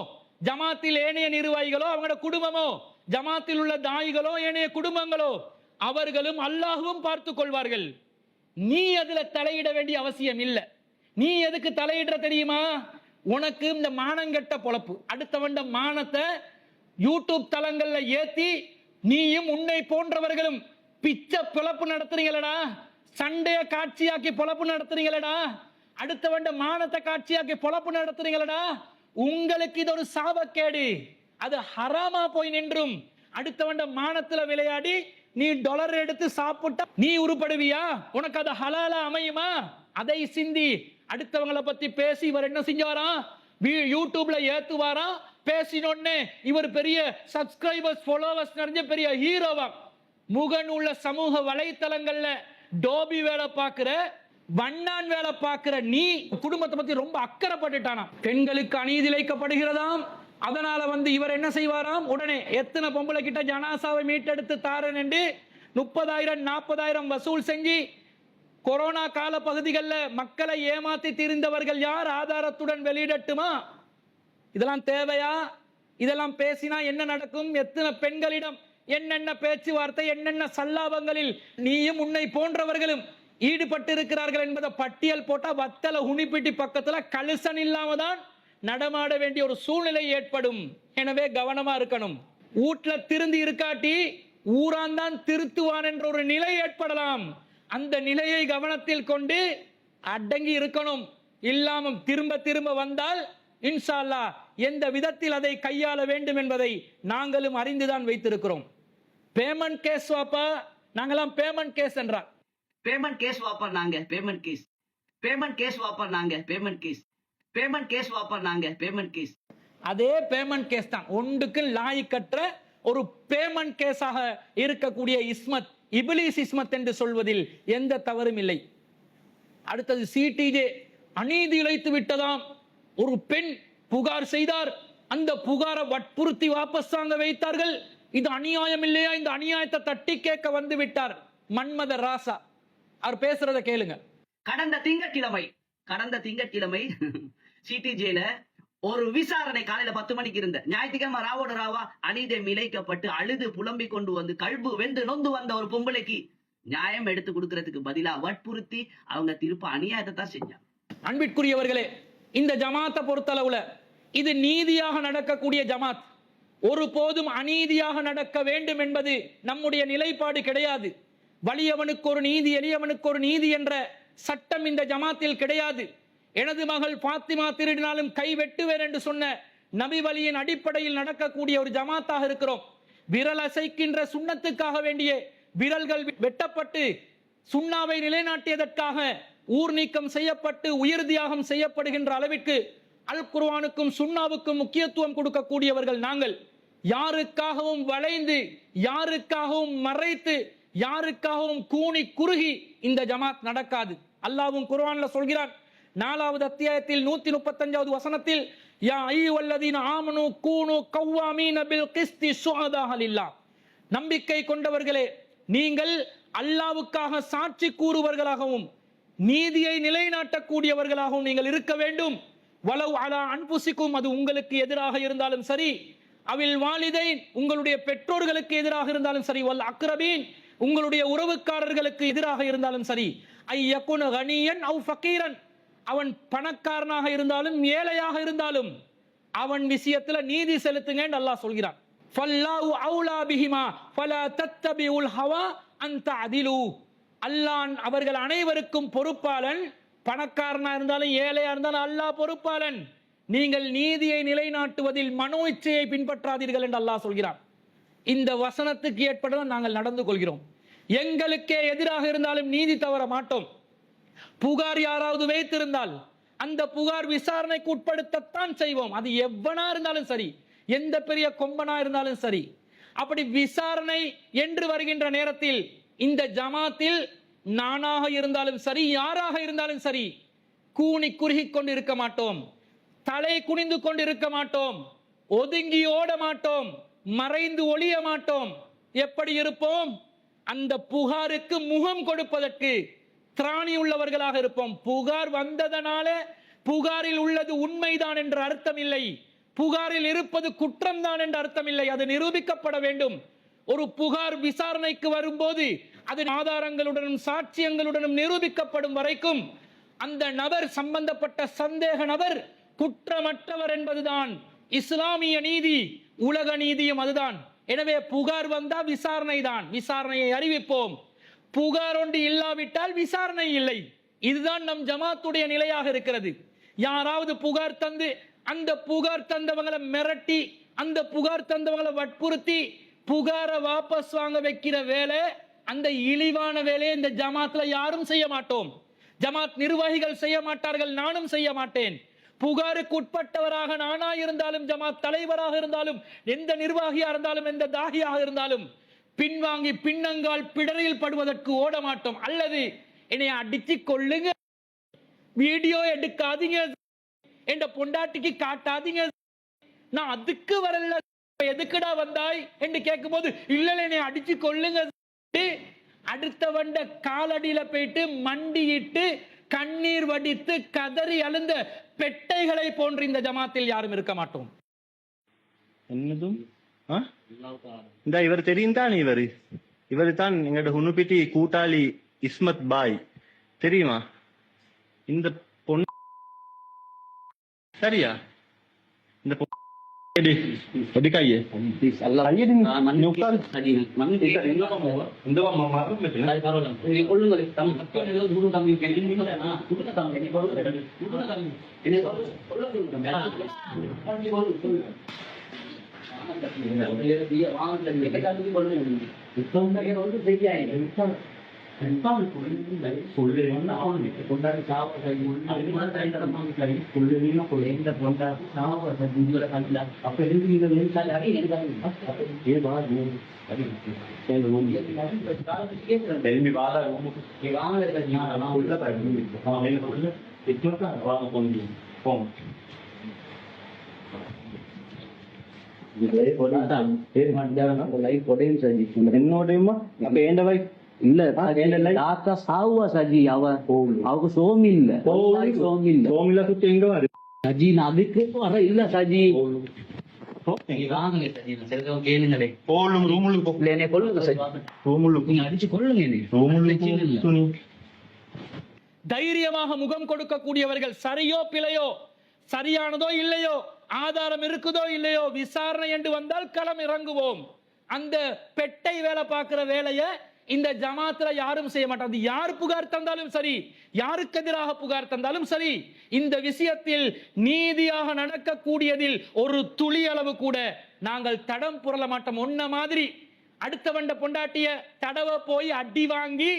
ஜமாத்தில் ஏனைய நிர்வாகிகளோ அவங்களோட குடும்பமோ, ஜமாத்தில் உள்ள தாயிகளோ ஏனைய குடும்பங்களோ, அவர்களும் அல்லாஹ்வும் பார்த்துக் கொள்வார்கள். நீ அதுல தலையிட வேண்டிய அவசியம் இல்லை. நீ எதுக்கு தலையிடுற தெரியுமா? உனக்கு இந்த மானங்கெட்ட பொழப்பு, அடுத்தவண்ட மானத்தை யூடியூப் தளங்கள்ல ஏத்தி நீயும் உன்னை போன்றவர்களும் பிச்சை பொழப்பு நடத்துறீங்களடா, சண்டைய காட்சியாக்கி பொழப்பு நடத்துறீங்களடா, அடுத்தவண்ட மானத்தை காட்சியாக்கி பொழப்பு நடத்துறீங்களடா. உங்களுக்கு இது ஒரு சாபக்கேடு. அது ஹராமா போய் நின்றும் அடுத்தவண்ட மானத்துல விளையாடி நீ டாலர் எடுத்து சாப்பிட்டா நீ உருப்படுவியா? உனக்கு அது ஹலாலா அமையுமா? அதை சிந்தி. அடுத்தவங்களை பத்தி பேசி இவர் என்ன செஞ்சாராம்? யூடியூப்ல ஏத்துவாரா? பேசினோன்னு இவர் பெரிய சப்ஸ்கிரைபர்ஸ் ஃபாலோவர்ஸ் நிறைஞ்ச பெரிய ஹீரோவா. முகன் உள்ள சமூக வலைத்தளங்கள்ல டோபி வேலை பார்க்கிற, வண்ணான் வேலை பார்க்கிற நீ குடும்பத்தை பத்தி ரொம்ப அக்கறைப்பட்டுட்டானா. பெண்களுக்கு அநீதி இழைக்கப்படுகிறதாம். அதனால வந்து இவர் என்ன செய்வாராம்? உடனே எத்தனை பொம்பளை கிட்ட ஜனாசாவை மீட்டெடுத்து தாரன் என்று 30,000 40,000 வசூல் செஞ்சு கொரோனா கால பகுதிகளில் மக்களை ஏமாத்தி திரிந்தவர்கள் யார்? ஆதாரத்துடன் வெளியிடட்டுமா? இதெல்லாம் தேவையா? இதெல்லாம் பேசினா என்ன நடக்கும்? எத்தனை பெண்களிடம் என்னென்ன பேச்சுவார்த்தை, என்னென்ன சல்லாபங்களில் நீயும் உன்னை போன்றவர்களும் ஈடுபட்டு இருக்கிறார்கள் என்பதை பட்டியல் போட்டா வத்தல உனிப்பிட்டி பக்கத்துல கலிசன் இல்லாம தான் நடமாட வேண்டிய ஒரு சூழ்நிலை ஏற்படும். எனவே கவனமா இருக்கணும். வீட்டுல திருந்தி இருக்காட்டி ஊரான்தான் திருத்துவான் என்ற ஒரு நிலை ஏற்படலாம். அந்த நிலையை கவனத்தில் கொண்டு அடங்கி இருக்கணும். இல்லாம திரும்ப திரும்ப வந்தால் இன்ஷா அல்லாஹ் எந்த விதத்தில் அதை கையாள வேண்டும் என்பதை நாங்களும் அறிந்துதான் வைத்திருக்கிறோம். பேமெண்ட் கேஸ் வாப்பா, நாங்களாம் பேமெண்ட் கேஸ் என்றார். பேமெண்ட் கேஸ் வாப்பா நாங்க, பேமெண்ட் கேஸ். பேமெண்ட் கேஸ் வாப்பா நாங்க, பேமெண்ட் கேஸ். பேமெண்ட் கேஸ் வாப்பா நாங்க, பேமெண்ட் கேஸ். அதே பேமெண்ட் கேஸ் தான் ஒன்றுக்கு லாய்க்கற்ற ஒரு பேமெண்ட் கேஸாக இருக்கக்கூடிய இஸ்மத், இப்லீஸ் இஸ்மத் என்று சொல்வதில் எந்த தவறும் இல்லை. அடுத்தது சிடிஜே அநீதி இழைத்து விட்டதாம். ஒரு பெண் புகார் செய்தார். அந்த புகாரை வற்புறுத்தி வாபஸ் வாங்க வைத்தார்கள். இது அநியாயம் இல்லையா? இந்த அநியாயத்தை தட்டி கேட்க வந்து விட்டார் மன்மத ராசா. அவர் பேசுறத கேளுங்க. கடந்த திங்கட்கிழமை சிடிஜேல ஒரு விசாரணை காலையில 10 மணிக்கு இருந்த ஞாயிற்றுக்கிழமை ராவோட ராவா அநீதி இழைக்கப்பட்டு அழுது புலம்பிக் கொண்டு வந்து கல்பு வெந்து நொந்து வந்த ஒரு பொம்பளைக்கு நியாயம் எடுத்து கொடுக்கறதுக்கு பதிலா வற்புறுத்தி அவங்க திருப்ப அநியாயத்தை தான் செஞ்சாங்க. அன்பிற்குரியவர்களே, இந்த ஜமாத்தை பொறுத்தளவுல இது நீதியாக நடக்கக்கூடிய ஜமாத். ஒருபோதும் அநீதியாக நடக்க வேண்டும் என்பது நம்முடைய நிலைப்பாடு கிடையாது. வலியவனுக்கு ஒரு நீதி, எளியவனுக்கு ஒரு நீதி என்ற சட்டம் இந்த ஜமாத்தில் கிடையாது. எனது மகள் பாத்திமா திருடினாலும் கை வெட்டுவேன் என்று சொன்ன நபி வழியின் அடிப்படையில் நடக்கக்கூடிய ஒரு ஜமாத்தாக இருக்கிறோம். விரல் அசைக்கின்ற சுண்ணத்துக்காக வேண்டிய விரல்கள் வெட்டப்பட்டு சுண்ணாவை நிலைநாட்டியதற்காக ஊர் நீக்கம் செய்யப்பட்டு உயிர் தியாகம் செய்யப்படுகின்ற அளவிற்கு அல் குர்ஆனுக்கும் சுன்னாவுக்கும் முக்கியத்துவம் கொடுக்கக்கூடியவர்கள் நாங்கள். யாருக்காகவும் வளைந்து, யாருக்காகவும் மறைத்து, யாருக்காகவும் கூனி குறுகி இந்த ஜமாத் நடக்காது. அல்லாஹ்வும் குர்ஆன்ல சொல்கிறான், 4வது அத்தியாயத்தில் 135வது வசனத்தில், யா அய்யுஹல்லதீன ஆமனூ கூனூ கவ்வாமீன பில் கிஸ்தி ஷுஹதாக லில்லாஹ். நம்பிக்கை கொண்டவர்களே, நீங்கள் அல்லாஹ்வுக்காக சாட்சி கூறுவர்களாகவும் நீதியை நிலைநாட்டக்கூடியவர்களாகவும் நீங்கள் இருக்க வேண்டும். வலவ் அலா அன்புசிக்கும், அது உங்களுக்கு எதிராக இருந்தாலும் சரி, அவில் வாலிதைன், உங்களுடைய பெற்றோர்களுக்கு எதிராக இருந்தாலும் சரி, வல் அக்ரபீன், உங்களுடைய உறவுக்காரர்களுக்கு எதிராக இருந்தாலும் சரி, ஐயகுன கனியன் அவ் ஃபகீரன், அவன் பணக்காரனாக இருந்தாலும் ஏழையாக இருந்தாலும் அவன் விஷயத்துல நீதி செலுத்துங்க அல்லாஹ் சொல்கிறான். ஃபல்லாஹு அவுலா பிஹிமா ஃபலா தத்தபிஉல் ஹவா அன் தஅதிலு, அல்லாஹ் அவர்கள் அனைவருக்கும் பொறுப்பாளன். பணக்காரனா இருந்தாலும் ஏழையா இருந்தாலும் அல்லாஹ் பொறுப்பாளன். நீங்கள் நீதியை நிலைநாட்டுவதில் மனோ இச்சையை பின்பற்றாதீர்கள் என்று அல்லாஹ் சொல்கிறான். இந்த வசனத்துக்கு ஏற்பட நாங்கள் நடந்து கொள்கிறோம். எங்களுக்கே எதிராக இருந்தாலும் நீதி தவற மாட்டோம். புகார் யாராவது வைத்திருந்தால் அந்த புகார் விசாரணைக்கு உட்படுத்தத்தான் செய்வோம். அது எவனா இருந்தாலும் சரி, எந்த பெரிய கொம்பனா இருந்தாலும் சரி. அப்படி விசாரணை என்று வருகின்ற நேரத்தில் இந்த ஜமாத்தில் நானாக இருந்தாலும் சரி, யாராக இருந்தாலும் சரி, கூனி குறுகி கொண்டு இருக்க மாட்டோம், தலை குனிந்து கொண்டு இருக்க மாட்டோம், ஒதுங்கி ஓட மாட்டோம், மறைந்து ஒளிய மாட்டோம். எப்படி இருப்போம்? அந்த புகாருக்கு முகம் கொடுப்பதற்கு திராணி உள்ளவர்களாக இருப்போம். புகார் வந்ததனால புகாரில் உள்ளது உண்மைதான் என்ற அர்த்தம் இல்லை, புகாரில் இருப்பது குற்றம் தான் என்ற அர்த்தம் இல்லை. அது நிரூபிக்கப்பட வேண்டும். ஒரு புகார் விசாரணைக்கு வரும்போது அது ஆதாரங்களுடனும் சாட்சியங்களுடனும் நிரூபிக்கப்படும் வரைக்கும் அந்த நபர், சம்பந்தப்பட்ட சந்தேக நபர் குற்றமற்றவர் என்பதுதான் இஸ்லாமிய நீதி, உலக நீதியும் அதுதான். எனவே புகார் வந்தா விசாரணை தான், விசாரணையை அறிவிப்போம். புகார் ஒன்று இல்லாவிட்டால் விசாரணை இல்லை. இதுதான் நம் ஜமாத்துடைய நிலையாக இருக்கிறது. யாராவது புகார் தந்து அந்த புகார் தந்தவங்களை மிரட்டி, அந்த புகார் தந்தவங்களை வற்புறுத்தி புகாரை வாபஸ் வாங்க வைக்கிற வேலை, அந்த இழிவான வேலையை இந்த ஜமாத்ல யாரும் செய்ய மாட்டோம். ஜமாத் நிர்வாகிகள் செய்ய மாட்டார்கள், நானும் செய்ய மாட்டேன். புகாருக்கு உட்பட்டவராக நானா இருந்தாலும், ஜமாத் தலைவராக இருந்தாலும், எந்த நிர்வாகியா இருந்தாலும், எந்த தாகியாக இருந்தாலும் பின்வாங்கி பின்னங்கால் பிடரில் படுவதற்கு ஓட மாட்டோம். அல்லது என்னை அடிச்சு கொள்ளுங்க, வீடியோ எடுக்காதீங்க, என்ற பொண்டாட்டிக்கு காட்டாதீங்க, நான் அதுக்கு வரல, எதுக்குடா வந்தாய் என்று கேட்கும் போது இல்ல என்னை அடிச்சு கொள்ளுங்க, அடுத்த வண்ட காலடியில போயிட்டு மண்டியிட்டு கண்ணீர் வடித்து கதறி அழுந்த பெட்டைகளை போன்று இந்த ஜமாத்தில் யாரும் இருக்க மாட்டோம். என்னதும் இந்த இவர் தெரியும் தான், இவரு தான் எங்கட ஹுனுபிட்டி கூட்டாளி இஸ்மத் பாய், தெரியுமா? இந்த பொண்ணு சரியா? இந்த என்னோடையுமா அப்ப ஏண்ட வை இல்ல தாத்தா சாவுவா சஜி, அவக்கு சோமி இல்ல, சோமில சுத்தி எங்க வரு சஜி, நான் அதுக்கு வர இல்ல சஜி. தைரியமாக முகம் கொடுக்கக்கூடியவர்கள், சரியோ பிழையோ, சரியானதோ இல்லையோ, ஆதாரம் இருக்குதோ இல்லையோ, விசாரணை என்று வந்தால் களம் இறங்குவோம். அந்த பெட்டை வேலை பார்க்கிற வேலையை இந்த ஜமாத்துல யாரும் செய்ய மாட்டாங்க. யார் புகார் தந்தாலும் சரி, யாருக்கு எதிராக புகார் தந்தாலும் சரி, இந்த விஷயத்தில் நீதியாக நடக்கக்கூடியதில் ஒரு துளி அளவு கூட நாங்கள் தடம் புரள மாட்டோம். ஒன்ன மாதிரி அடுத்த வண்ட பொண்டாட்டிய தடவை போய் அடி வாங்கி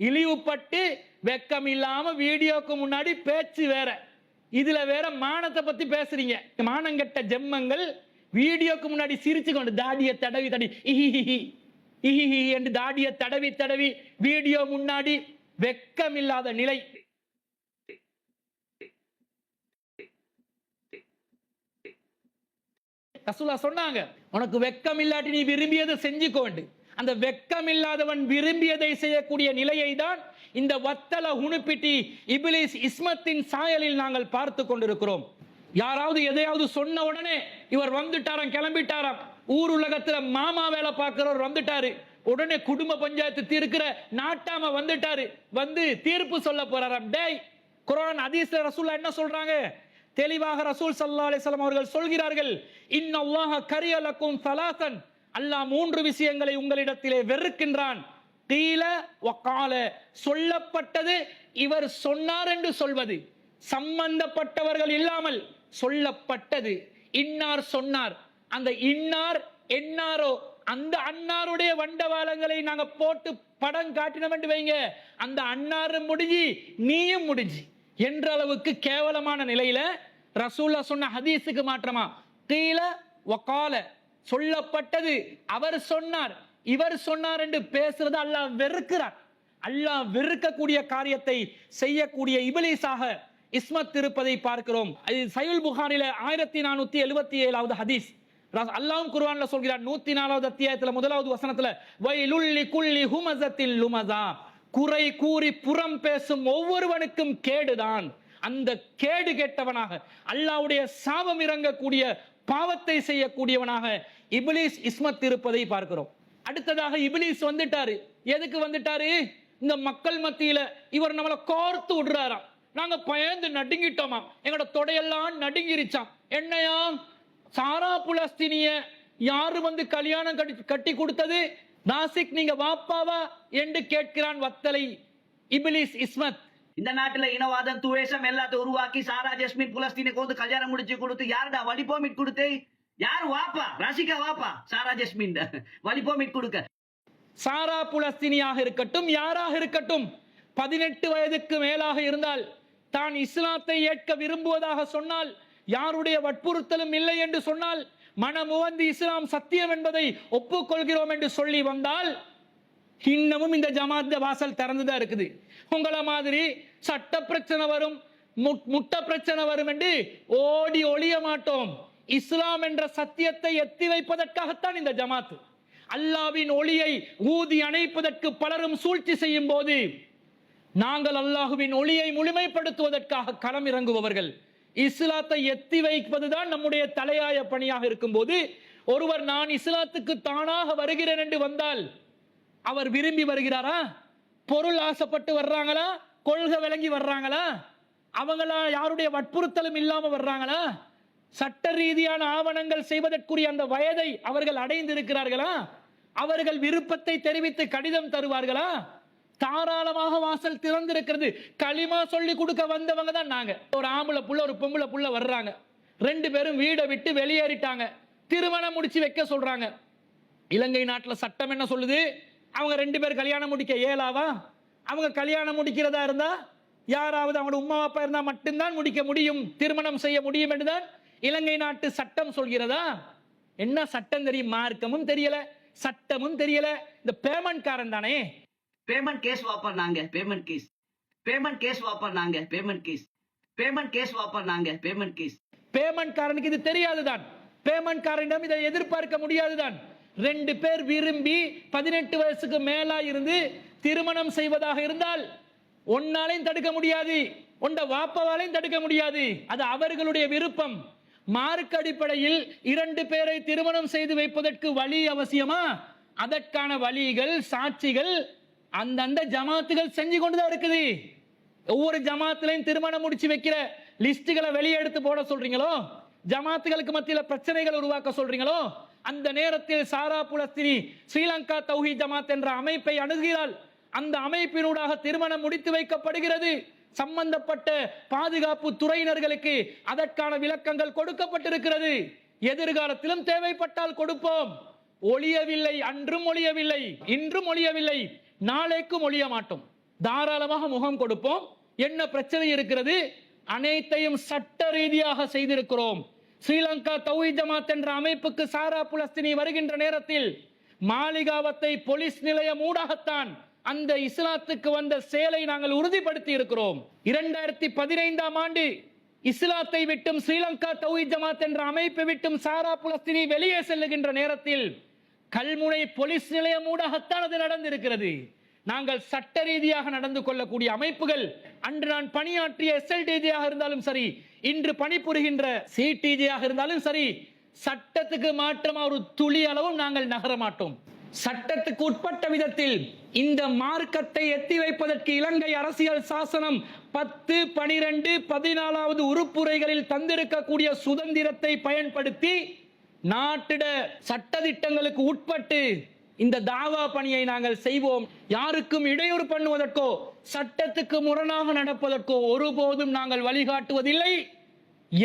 இழிவுபட்டு வெக்கம் இல்லாம வீடியோக்கு முன்னாடி பேச்சு வேற, இதுல வேற மானத்தை பத்தி பேசுறீங்க. மானங்கெட்ட ஜெம்மங்கள் வீடியோக்கு முன்னாடி சிரிச்சு கொண்டு தாடிய தடவி தடவி என்று தாடிய தடவி தடவி வீடியோ முன்னாடி வெக்கம் இல்லாத நிலை. ரசூலா சொன்னாங்க, உனக்கு வெக்கம் இல்லாட்டி நீ விரும்பியதை செஞ்சுக்கோண்டு. அந்த வெக்கம் இல்லாதவன் விரும்பியதை செய்யக்கூடிய நிலையை தான் இந்த வத்தல உணுப்பிட்டி இபிலிஸ் இஸ்மத்தின் சாயலில் நாங்கள் பார்த்து கொண்டிருக்கிறோம். யாராவது எதையாவது சொன்ன உடனே இவர் வந்துட்டாராம், கிளம்பிட்டாராம். ஊர் உலகத்துல மாமா வேலை பார்க்கிறவர் வந்துட்டாரு, உடனே குடும்ப பஞ்சாயத்து தீர்க்கிற நாட்டாம வந்துட்டாரு, வந்து தீர்ப்பு சொல்ல போறாராம். டேய், குர்ஆன் ஹதீஸ்ல ரசூலுல்லாஹ் என்ன சொல்றாங்க? தெளிவாக ரசூல் ஸல்லல்லாஹு அலைஹி வஸல்லம் அவர்கள் சொல்கிறார்கள், இன்னல்லாஹ கரிஹ லக்கும் ஸலாசன், அல்லாஹ் 3 விஷயங்களை உங்களிடத்திலே வெறுக்கின்றான். கீல வகால, சொல்லப்பட்டது இவர் சொன்னார் என்று சொல்வது, சம்பந்தப்பட்டவர்கள் இல்லாமல் சொல்லப்பட்டது. இன்னார் சொன்னார், அந்த இன்னார் என்னாரோ அந்த அன்னாருடைய வண்டவாளங்களை நாங்க போட்டு படம் காட்டினோம் என்று வைங்க, அந்த அன்னாரும் முடிஞ்சு நீயும் முடிஞ்சு என்ற அளவுக்கு கேவலமான நிலையில ரசூலுல்லாஹ் சொன்ன ஹதீஸுக்கு மாற்றமா கீல வகால, சொல்லப்பட்டது அவர் சொன்னார் இவர் சொன்னார் என்று பேசுறது அல்லாஹ் வெறுக்கிறார். அல்லாஹ் வெறுக்கக்கூடிய காரியத்தை செய்யக்கூடிய இபிலிஸாக இஸ்மத் இருப்பதை பார்க்கிறோம். சஹீஹுல் புகாரில 1477வது ஹதீஸ். அல்லாஹ்வும் குர்ஆன்ல சொல்கிறார் 104வது அத்தியாயத்துல 1வது வசனத்துல, வைலுல் லிகுல்லி ஹுமஸத்தின் லுமஸா, குறை கூறி புறம் பேசும் ஒவ்வொருவனுக்கும் கேடுதான். அந்த கேடு கெட்டவனாக, அல்லாஹ்வுடைய சாபம் இறங்கக்கூடிய பாவத்தை செய்யக்கூடியவனாக இபிலிஸ் இஸ்மத் இருப்பதை பார்க்கிறோம். அடுத்ததாக இபிலிஸ் வந்துட்டாரு. எதுக்கு வந்துட்டாரு? இந்த மக்கள் மத்தியில இவர் நம்மளை கோர்த்து விடுறாராம். நாங்க பயந்து நடுங்கிட்டோமா, எங்களோட தொடையெல்லாம் நடுங்கிருச்சாம். என்னையா, சாரா புலஸ்தீனிய யாரு வந்து கல்யாணம் கட்டி கொடுத்தது? நாசிக் நீங்க வாப்பாவா என்று கேட்கிறான் வத்தலை இபிலிஸ் இஸ்மத். இந்த நாட்டுல இனவாதம் துவேஷம் எல்லாத்தையும் உருவாக்கி சாரா ஜஸ்மின் புலஸ்தீனுக்கு வந்து கல்யாணம் முடிச்சு கொடுத்து யாருடா வலிப்போமிட் கொடுத்து? யாரு வாப்பா? ரசிகா வாப்பா சாரா ஜஸ்மின் வலிப்போமிட் கொடுக்க. சாரா புலஸ்தீனியாக இருக்கட்டும், யாராக இருக்கட்டும், 18 வயதுக்கு மேலாக இருந்தால், தான் இஸ்லாத்தை ஏற்க விரும்புவதாக சொன்னால், யாருடைய வற்புறுத்தலும் இல்லை என்று சொன்னால், மனமுவந்து இஸ்லாம் சத்தியம் என்பதை ஒப்புக்கொள்கிறோம் என்று சொல்லி வந்தால், இன்னமும் இந்த ஜமாத் வாசல் திறந்துதான் இருக்குது. உங்களை மாதிரி சட்ட பிரச்சனை வரும், முட்டை பிரச்சனை வரும் என்று ஓடி ஒளிய மாட்டோம். இஸ்லாம் என்ற சத்தியத்தை எத்தி வைப்பதற்காகத்தான் இந்த ஜமாத். அல்லாஹ்வின் ஒளியை ஊதி அணைப்பதற்கு பலரும் சூழ்ச்சி செய்யும் போது, நாங்கள் அல்லாஹ்வின் ஒளியை முழுமைப்படுத்துவதற்காக களம் இறங்குபவர்கள். இஸ்லாத்தை எத்தி வைப்பதுதான் நம்முடைய தலையாய பணியாக இருக்கும் போது, ஒருவர் நான் இஸ்லாத்துக்கு தானாக வருகிறேன் என்று வந்தால் அவர் விரும்பி வருகிறாரா? பொருள் ஆசைப்பட்டு வர்றாங்களா? கொள்கை விளங்கி வர்றாங்களா? அவங்களா யாருடைய வற்புறுத்தலும் இல்லாம வர்றாங்களா? சட்ட ரீதியான ஆவணங்கள் செய்வதற்குரிய அந்த வயதை அவர்கள் அடைந்திருக்கிறார்களா? அவர்கள் விருப்பத்தை தெரிவித்து கடிதம் தருவார்களா? தாராளமாக வாசல் திறந்திருக்கிறது. களிமா சொல்லி கொடுக்க வந்தவங்க தான் நாங்க. ஒரு ஆம்பளை புள்ள ஒரு பொம்பளை புள்ள வர்றாங்க, 2 பேரும் வீடை விட்டு வெளியேறிட்டாங்க, திருமணம் முடிச்சு வைக்க சொல்றாங்க. இலங்கை நாட்டுல சட்டம் என்ன சொல்லுது? அவங்க 2 பேர் கல்யாணம் முடிக்க இயலாவா? அவங்க கல்யாணம் முடிக்கிறதா இருந்தா யாராவது அவங்களோட உம்மா அப்பா இருந்தா மட்டும்தான் முடிக்க முடியும், திருமணம் செய்ய முடியும் என்றுதான் இலங்கை நாட்டு சட்டம் சொல்கிறதா? என்ன சட்டம் தெரியும்? மார்க்கமும் தெரியல, சட்டமும் தெரியல. இந்த பேமெண்ட் காரன் தானே. பேமெண்ட் கேஸ் வாப்பர்னாங்க, பேமெண்ட் கேஸ். பேமெண்ட் கேஸ் வாப்பர்னாங்க, பேமெண்ட் கேஸ். பேமெண்ட் கேஸ் வாப்பர்னாங்க, பேமெண்ட் கேஸ். பேமெண்ட் காரனுக்கு இது தெரியாதுதான். பேமெண்ட் காரனிடம் இதை எதிர்பார்க்க முடியாதுதான். 2 பேர் விரும்பி 18 வயசுக்கு மேலா இருந்து திருமணம் செய்வதாக இருந்தால் ஒன்னாலையும் தடுக்க முடியாது, உண்ட வாப்பவாலையும் தடுக்க முடியாது. அது அவர்களுடைய விருப்பம். மார்க் அடிப்படையில் 2 பேரை திருமணம் செய்து வைப்பதற்கு வழி அவசியமா? அதற்கான வழிகள், சாட்சிகள் அந்தந்த ஜமாத்துகள் செஞ்சு கொண்டுதான் இருக்குது. ஒவ்வொரு ஜமாத்திலையும் திருமணம் முடிச்சு வைக்கிற லிஸ்டுகளை வெளியே எடுத்து போட சொல்றீங்களோ, ஜமாத்துகளுக்கு மத்தியில பிரச்சனைகள் உருவாக்க சொல்றீங்களோ, அந்த நேரத்தில் சாரா புலஸ்தீனி ஸ்ரீலங்கா தௌஹீத் ஜமாத் என்ற அமைப்பை அணுகிறால் அந்த அமைப்பினூடாக திருமணம் முடித்து வைக்கப்படுகிறது. சம்பந்தப்பட்ட பாதுகாப்பு துறையினர்களுக்கு அதற்கான விளக்கங்கள் கொடுக்கப்பட்டிருக்கிறது. எதிர்காலத்திலும் தேவைப்பட்டால் கொடுப்போம். ஒளியவில்லை, அன்றும் ஒளியவில்லை, இன்றும் ஒளியவில்லை, நாளைக்கும் ஒளிய மாட்டோம். தாராளமாக முகம் கொடுப்போம். என்ன பிரச்சனை இருக்கிறது? அனைத்தையும் சட்ட ரீதியாக செய்திருக்கிறோம். ஸ்ரீலங்கா தௌஹீத் ஜமாத் என்ற அமைப்புக்கு சாரா புலஸ்தீனி வருகின்ற நேரத்தில் மாளிகாவத்தை போலீஸ் நிலையம் ஊடாகத்தான் அந்த இஸ்லாத்துக்கு வந்த செயலை நாங்கள் உறுதிப்படுத்தி இருக்கிறோம். 2015ஆம் ஆண்டு இஸ்லாத்தை விட்டும் ஸ்ரீலங்கா தௌஹீத் ஜமாத் என்ற அமைப்பை விட்டும் சாரா புலஸ்தீனி வெளியே செல்லுகின்ற நேரத்தில் கல்முனை போலீஸ் நிலையம் ஊடாகத்தான் அது நடந்திருக்கிறது. நாங்கள் சட்ட ரீதியாக நடந்து கொள்ளக்கூடிய அமைப்புகள், அன்று நான் பணியாற்றிய SLTJ-யாக இருந்தாலும் சரி, இன்று பணிபுரிகின்ற CTJ-யாக இருந்தாலும் சரி, சட்டத்துக்கு மாற்றமா ஒரு துளி அளவும் நாங்கள் நகர மாட்டோம். சட்டத்துக்கு உட்பட்ட விதத்தில் இந்த மார்க்கத்தை எத்தி வைப்பதற்கு இலங்கை அரசியல் சாசனம் 10, 12, 14வது உறுப்புரைகளில் தந்திருக்கக்கூடிய சுதந்திரத்தை பயன்படுத்தி நாட்டிட சட்டதிட்டங்களுக்கு உட்பட்டு இந்த தாவா பணியை நாங்கள் செய்வோம். யாருக்கும் இடையூறு பண்ணுவதற்கோ சட்டத்துக்கு முரணாக நடப்பதற்கோ ஒருபோதும் நாங்கள் வழிகாட்டுவதில்லை.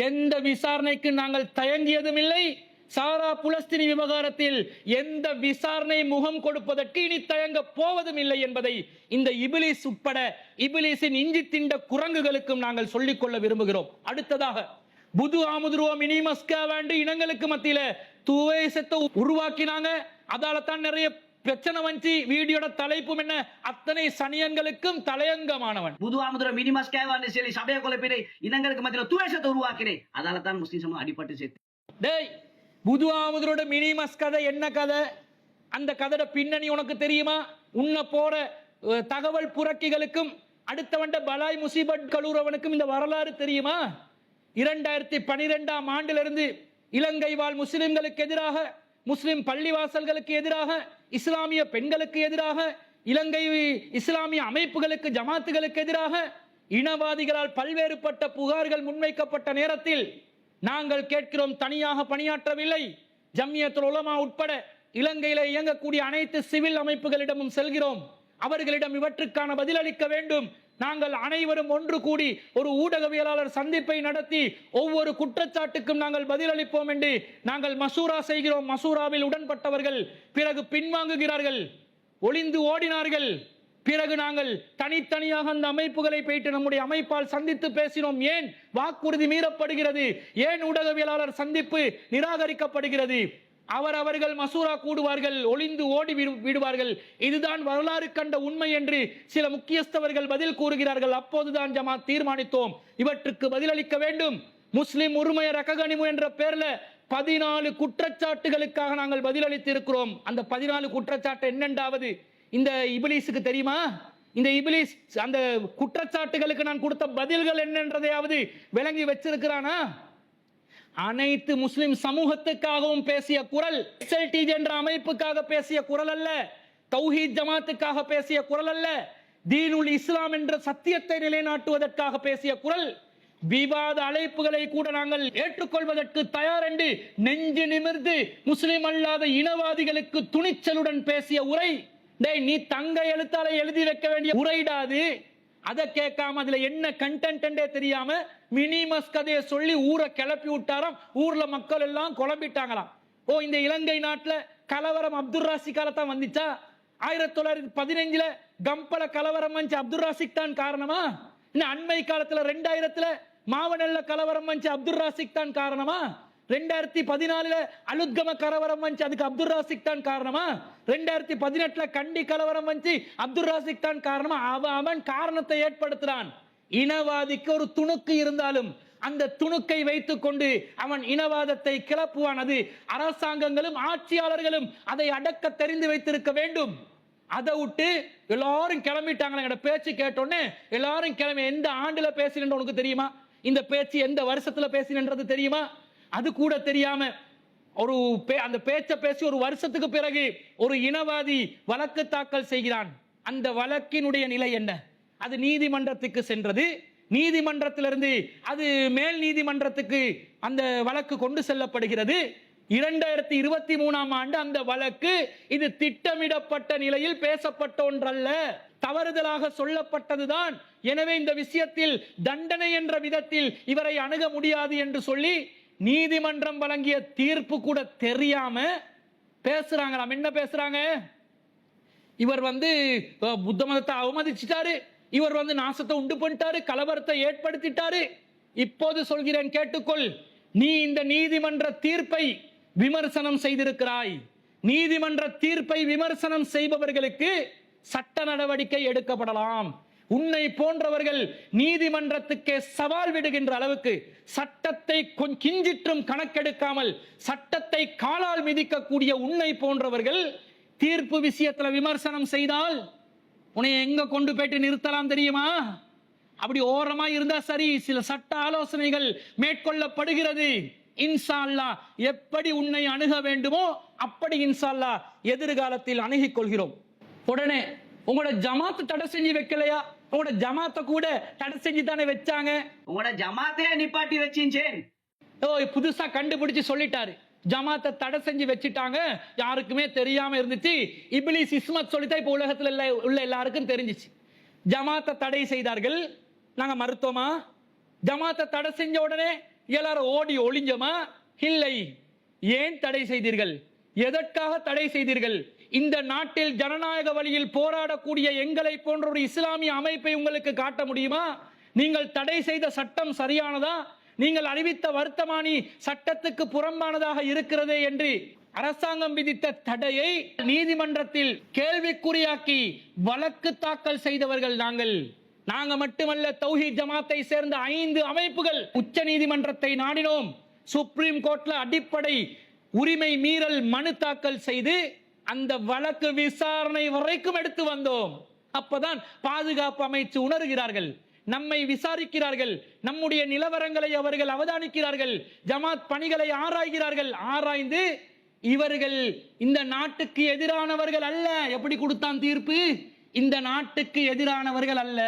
எந்த விசாரணைக்கு நாங்கள் தயங்கியதும் இல்லை. சாரா புலஸ்தீனி விவகாரத்தில் எந்த விசாரணை முகம் கொடுப்பதற்கு இனி தயங்க போவதும் இல்லை என்பதை இந்த இபிலிஸ் உட்பட இபிலிஸின் இஞ்சி திண்ட குரங்குகளுக்கும் நாங்கள் சொல்லிக் கொள்ள விரும்புகிறோம். அடுத்ததாக புது ஆமுதுருவோ மினிமஸ்கா வேண்டு இனங்களுக்கு மத்தியில துவேசத்தை உருவாக்கினாங்க. அதால தான் நிறைய பிரச்சனை வந்து. வீடியோட தலைப்பும் என்ன, அத்தனை சனியன்களுக்கும் தலையங்கமானவன். புது ஆமுதுர மினிமஸ் கேவான்னு சொல்லி சபையை கொலைப்பினை இனங்களுக்கு மத்தியில துவேஷத்தை உருவாக்கினேன். அதால தான் முஸ்லிம் சமூகம் அடிபட்டு சேர்த்து. டேய், புது ஆமுதரோட மினிமஸ் கதை என்ன கதை? அந்த கதையோட பின்னணி உனக்கு தெரியுமா? உன்ன போற தகவல் புரட்சிகளுக்கும் அடுத்தவண்ட பலாய் முசீபத் கலூரவனுக்கும் இந்த வரலாறு தெரியுமா? 2012ஆம் ஆண்டிலிருந்து இலங்கை வாழ் முஸ்லிம்களுக்கு எதிராக, முஸ்லிம் பள்ளிவாசல்களுக்கு எதிராக, இஸ்லாமிய பெண்களுக்கு எதிராக, இலங்கை இஸ்லாமிய அமைப்புகளுக்கு, ஜமாத்துகளுக்கு எதிராக இனவாதிகளால் பல்வேறுபட்ட புகார்கள் முன்வைக்கப்பட்ட நேரத்தில் நாங்கள் கேட்கிறோம், தனியாக பணியாற்றவில்லை. ஜம்மியத்துல் உலமா உட்பட இலங்கையில இயங்கக்கூடிய அனைத்து சிவில் அமைப்புகளிடமும் செல்கிறோம். அவர்களிடம் இவற்றுக்கான பதிலளிக்க வேண்டும். நாங்கள் அனைவரும் ஒன்று கூடி ஒரு ஊடகவியலாளர் சந்திப்பை நடத்தி ஒவ்வொரு குற்றச்சாட்டுக்கும் நாங்கள் பதிலளிப்போம் என்று நாங்கள் மசூரா செய்கிறோம். மசூராவில் உடன்பட்டவர்கள் பிறகு பின்வாங்குகிறார்கள், ஒளிந்து ஓடினார்கள். பிறகு நாங்கள் தனித்தனியாக அந்த அமைப்புகளை போயிட்டு நம்முடைய அமைப்பால் சந்தித்து பேசினோம். ஏன் வாக்குறுதி மீறப்படுகிறது? ஏன் ஊடகவியலாளர் சந்திப்பு நிராகரிக்கப்படுகிறது? அவர்கள் மசூரா கூடுவார்கள், ஒளிந்து ஓடி விடுவார்கள். இதுதான் வரலாறு கண்ட உண்மை என்று சில முக்கியஸ்தவர்கள் பதில் கூறுகிறார்கள். அப்போதுதான் ஜமாத் தீர்மானித்தோம், இவற்றுக்கு பதிலளிக்க வேண்டும். முஸ்லிம் உரிமை ரககனிமு என்ற பெயர்ல 14 குற்றச்சாட்டுகளுக்காக நாங்கள் பதிலளித்து இருக்கிறோம். அந்த 14 குற்றச்சாட்டு என்னென்றாவது இந்த இபிலிஸுக்கு தெரியுமா? இந்த இபிலிஸ் அந்த குற்றச்சாட்டுகளுக்கு நான் கொடுத்த பதில்கள் என்னன்றதையாவது விளங்கி வச்சிருக்கிறானா? அனைத்து முஸ்லிம் சமூகத்துக்காகவும் பேசிய குரல், SLTJ என்ற அமைப்புக்காக பேசிய குரல் அல்ல, தௌஹீத் ஜமாத்துக்காக பேசிய குரல் அல்ல, தீனுல் இஸ்லாம் என்ற சத்தியத்தை நிலைநாட்டுவதற்காக பேசிய குரல். விவாத அழைப்புகளை கூட நாங்கள் ஏற்றுக்கொள்வதற்கு தயார் என்று நெஞ்சு நிமிர்ந்து முஸ்லிம் அல்லாத இனவாதிகளுக்கு துணிச்சலுடன் பேசிய உரை. டேய், நீ தங்க எழுத்தால எழுதி வைக்க வேண்டிய உரைடாது. அதை கேட்காம அதுல என்ன கண்டென்ட் தெரியாம மினிமஸ் கதையை சொல்லி ஊரை கிளப்பி விட்டாராம். ஊர்ல மக்கள் எல்லாம் குழம்பிட்டாங்களாம். ஓ, இந்த இலங்கை நாட்டுல கலவரம் அப்துல் ராசிக் காலத்தான் வந்துச்சா? 1915 கம்பள கலவரம் வந்து அப்துல் ராசிக் தான் காரணமா? இன்னும் அண்மை காலத்துல 2000 மாவனல்ல கலவரம் வந்து அப்துல் ராசிக் தான் காரணமா? 2014 அலுத்கம கலவரம் வந்து அதுக்கு அப்துல் ராசிக் தான் காரணமா? 2018 கண்டி கலவரம் வந்து அப்துல் ராசிக் தான் காரணமா? அவன் காரணத்தை ஏற்படுத்துறான். இனவாதிக்கு ஒரு துணுக்கு இருந்தாலும் அந்த துணுக்கை வைத்துக் கொண்டு அவன் இனவாதத்தை கிளப்புவான். அது அரசாங்கங்களும் ஆட்சியாளர்களும் அதை அடக்க தெரிந்து வைத்திருக்க வேண்டும். அதை விட்டு எல்லாரும் கிளம்பிட்டாங்க. பேச்சு கேட்டோன்னே எல்லாரும் கிளம்பி, எந்த ஆண்டுல பேசினு உனக்கு தெரியுமா? இந்த பேச்சு எந்த வருஷத்துல பேசினது தெரியுமா? அது கூட தெரியாம ஒரு அந்த பேச்சை பேசி ஒரு வருஷத்துக்கு பிறகு ஒரு இனவாதி வழக்கு தாக்கல் செய்கிறான். அந்த வழக்கினுடைய நிலை என்ன? அது நீதிமன்றத்துக்கு சென்றது. நீதிமன்றத்திலிருந்து அது மேல் நீதிமன்றத்துக்கு அந்த வழக்கு கொண்டு செல்லப்படுகிறது. 2023ஆம் ஆண்டு அந்த வழக்கு இது திட்டமிடப்பட்ட நிலையில் பேசப்பட்ட ஒன்றல்ல, தவறுதலாக சொல்லப்பட்டதுதான். எனவே இந்த விஷயத்தில் தண்டனை என்ற விதத்தில் இவரை அணுக முடியாது என்று சொல்லி நீதிமன்றம் வழங்கிய தீர்ப்பு கூட தெரியாம பேசுறாங்களாம். என்ன பேசுறாங்க? இவர் புத்த மதத்தை அவமதிச்சிட்டாரு, இவர் நாசத்தை உண்டு பண்ணிட்டாரு, கலவரத்தை ஏற்படுத்திட்டாரு. இப்போது சொல்கிறேன், கேட்டுக்கொள். நீ இந்த நீதிமன்ற தீர்ப்பை விமர்சனம் செய்திருக்கிறாய். நீதிமன்ற தீர்ப்பை விமர்சனம் செய்பவர்களுக்கு சட்ட நடவடிக்கை எடுக்கப்படலாம். உன்னை போன்றவர்கள் நீதிமன்றத்துக்கே சவால் விடுகின்ற அளவுக்கு சட்டத்தை கிஞ்சிற்றும் கணக்கெடுக்காமல் சட்டத்தை காலால் மிதிக்கக்கூடிய உன்னை போன்றவர்கள் தீர்ப்பு விஷயத்துல விமர்சனம் செய்தால் உன்னை எங்க கொண்டு போயிட்டு நிறுத்தலாம் தெரியுமா? அப்படி ஓரமா இருந்தா சரி, சில சட்ட ஆலோசனைகள் மேற்கொள்ளப்படுகிறது. இன்ஷா அல்லாஹ் எப்படி உன்னை அணுக வேண்டுமோ அப்படி இன்ஷா அல்லாஹ் எதிர்காலத்தில் அணுகிக் கொள்கிறோம். உடனே உங்களோட ஜமாத்து தடை செஞ்சு வைக்கலையா? உங்களோட ஜமாத்தை கூட தடை செஞ்சு தானே வச்சாங்க. உங்களோட ஜமாத்தையே நிப்பாட்டி வச்சிஞ்சேன். புதுசா கண்டுபிடிச்சு சொல்லிட்டாரு, ஜமாத்தை தடை செஞ்சு வச்சுட்டாங்க, யாருக்குமே தெரியாம இருந்துச்சு. இப்லீஸ் இஸ்மத் சொல்லித்தான் இப்ப உலகத்துல உள்ள எல்லாருக்கும் தெரிஞ்சிச்சு. ஜமாத்தை தடை செய்தார்கள், நாங்க மறுத்தோமா? ஜமாத்தை தடை செஞ்ச உடனே எல்லாரும் ஓடி ஒளிஞ்சோமா? இல்லை. ஏன் தடை செய்தீர்கள்? எதற்காக தடை செய்தீர்கள்? இந்த நாட்டில் ஜனநாயக வழியில் போராடக்கூடிய எங்களை போன்ற ஒரு இஸ்லாமிய அமைப்பை உங்களுக்கு காட்ட முடியுமா? நீங்கள் தடை செய்த சட்டம் சரியானதா? நீங்கள் அறிவித்த வர்த்தமானி சட்டத்துக்கு புறம்பானதாக இருக்கிறதே என்று அரசாங்கம் விதித்த தடையை நீதிமன்றத்தில் கேள்விக்குறியாக்கி வழக்கு தாக்கல் செய்தவர்கள் நாங்க மட்டுமல்ல, தௌஹீத் ஜமாத்தை சேர்ந்த 5 அமைப்புகள் உச்ச நீதிமன்றத்தை நாடினோம். சுப்ரீம் கோர்ட்ல அடிப்படை உரிமை மீறல் மனு தாக்கல் செய்து அந்த வழக்கு விசாரணை வரைக்கும் எடுத்து வந்தோம். அப்பதான் பாதுகாப்பு அமைச்சு உணர்கிறார்கள், நம்மை விசாரிக்கிறார்கள், நம்முடைய நிலவரங்களை அவர்கள் அவதானிக்கிறார்கள், ஜமாத் பணிகளை ஆராய்கிறார்கள். ஆராய்ந்து இவர்கள் இந்த நாட்டுக்கு எதிரானவர்கள் அல்ல. எப்படி கொடுத்தான் தீர்ப்பு? இந்த நாட்டுக்கு எதிரானவர்கள் அல்ல,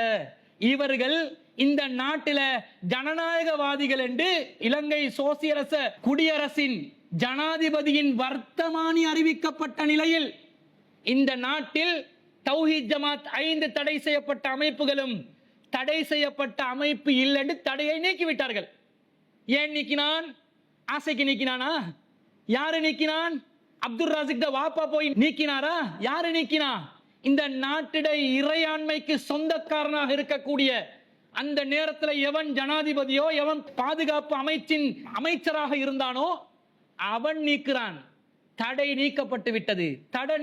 இவர்கள் இந்த நாட்டில ஜனநாயகவாதிகள் என்று இலங்கை சோசியலிச குடியரசின் ஜனாதிபதியின் வர்த்தமானி அறிவிக்கப்பட்ட நிலையில் இந்த நாட்டில் தௌஹீத் ஜமாத் 5 தடை செய்யப்பட்ட அமைப்புகளும் தடை செய்யப்பட்ட அமைப்பு இல்லை என்று தடையை நீக்கிவிட்டார்கள். ஏன் நீக்கினான்? ஆசைக்கு நீக்கினானா? யாரு நீக்கினான்? அப்துல் ராசிக் வாப்பா போய் நீக்கினாரா? யாரு நீக்கினா? இந்த நாட்டிட இறையாண்மைக்கு சொந்தக்காரனாக இருக்கக்கூடிய அந்த நேரத்தில் எவன் ஜனாதிபதியோ எவன் பாதுகாப்பு அமைச்சின் அமைச்சராக இருந்தானோ அவன் நீக்கிறான். தடை நீக்கப்பட்டு விட்டது. தடை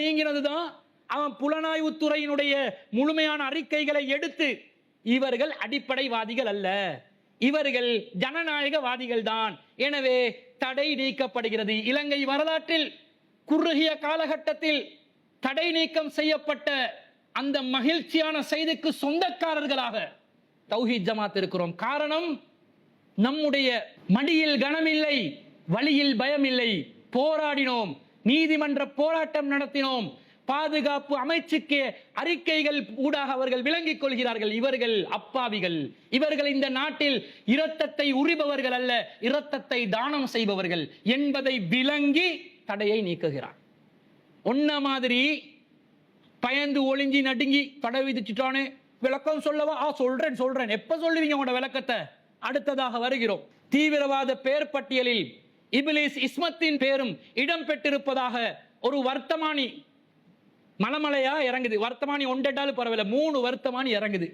நீங்கினதுதான் அவன் புலனாய்வுத்துறையினுடைய முழுமையான அறிக்கைகளை எடுத்து இவர்கள் அடிப்படைவாதிகள் அல்ல, இவர்கள் ஜனநாயகவாதிகள் தான், எனவே தடை நீக்கப்படுகிறது. இலங்கை வரலாற்றில் குறுகிய காலகட்டத்தில் தடை நீக்கம் செய்யப்பட்ட அந்த மகிழ்ச்சியான செய்திக்கு சொந்தக்காரர்களாக தௌஹீத் ஜமாத் இருக்கிறோம். காரணம், நம்முடைய மடியில் கனமில்லை, வழியில் பயமில்லை, போராடினோம், நீதிமன்ற போராட்டம் நடத்தினோம், பாதுகாப்பு அமைச்சுக்கு அறிக்கைகள் ஊடாக அவர்கள் விளங்கிக் கொள்கிறார்கள். இவர்கள் அப்பாவிகள், இவர்கள் இந்த நாட்டில் இரத்தத்தை உரிபவர்கள் அல்ல, இரத்தத்தை தானம் செய்பவர்கள் என்பதை விளங்கி தடையை நீக்குகிறார். ஒன்ன மாதிரி பயந்து ஒளிஞ்சி நடுங்கி தடை விதிச்சுட்டானே, விளக்கம் சொல்லவா? சொல்றேன். எப்ப சொல்லுவீங்க உங்களோட விளக்கத்தை? அடுத்ததாக வருகிறோம். தீவிரவாத பெயர் பட்டியலில் இப்லீஸ் இஸ்மத்தின் பேரும் இடம் பெற்றிருப்பதாக ஒரு வர்த்தமானி மலமலையா இறங்குது. வர்த்தமானி ஒன்றெட்டாலும் பரவாயில்ல, 3 வர்த்தமானி இறங்குது.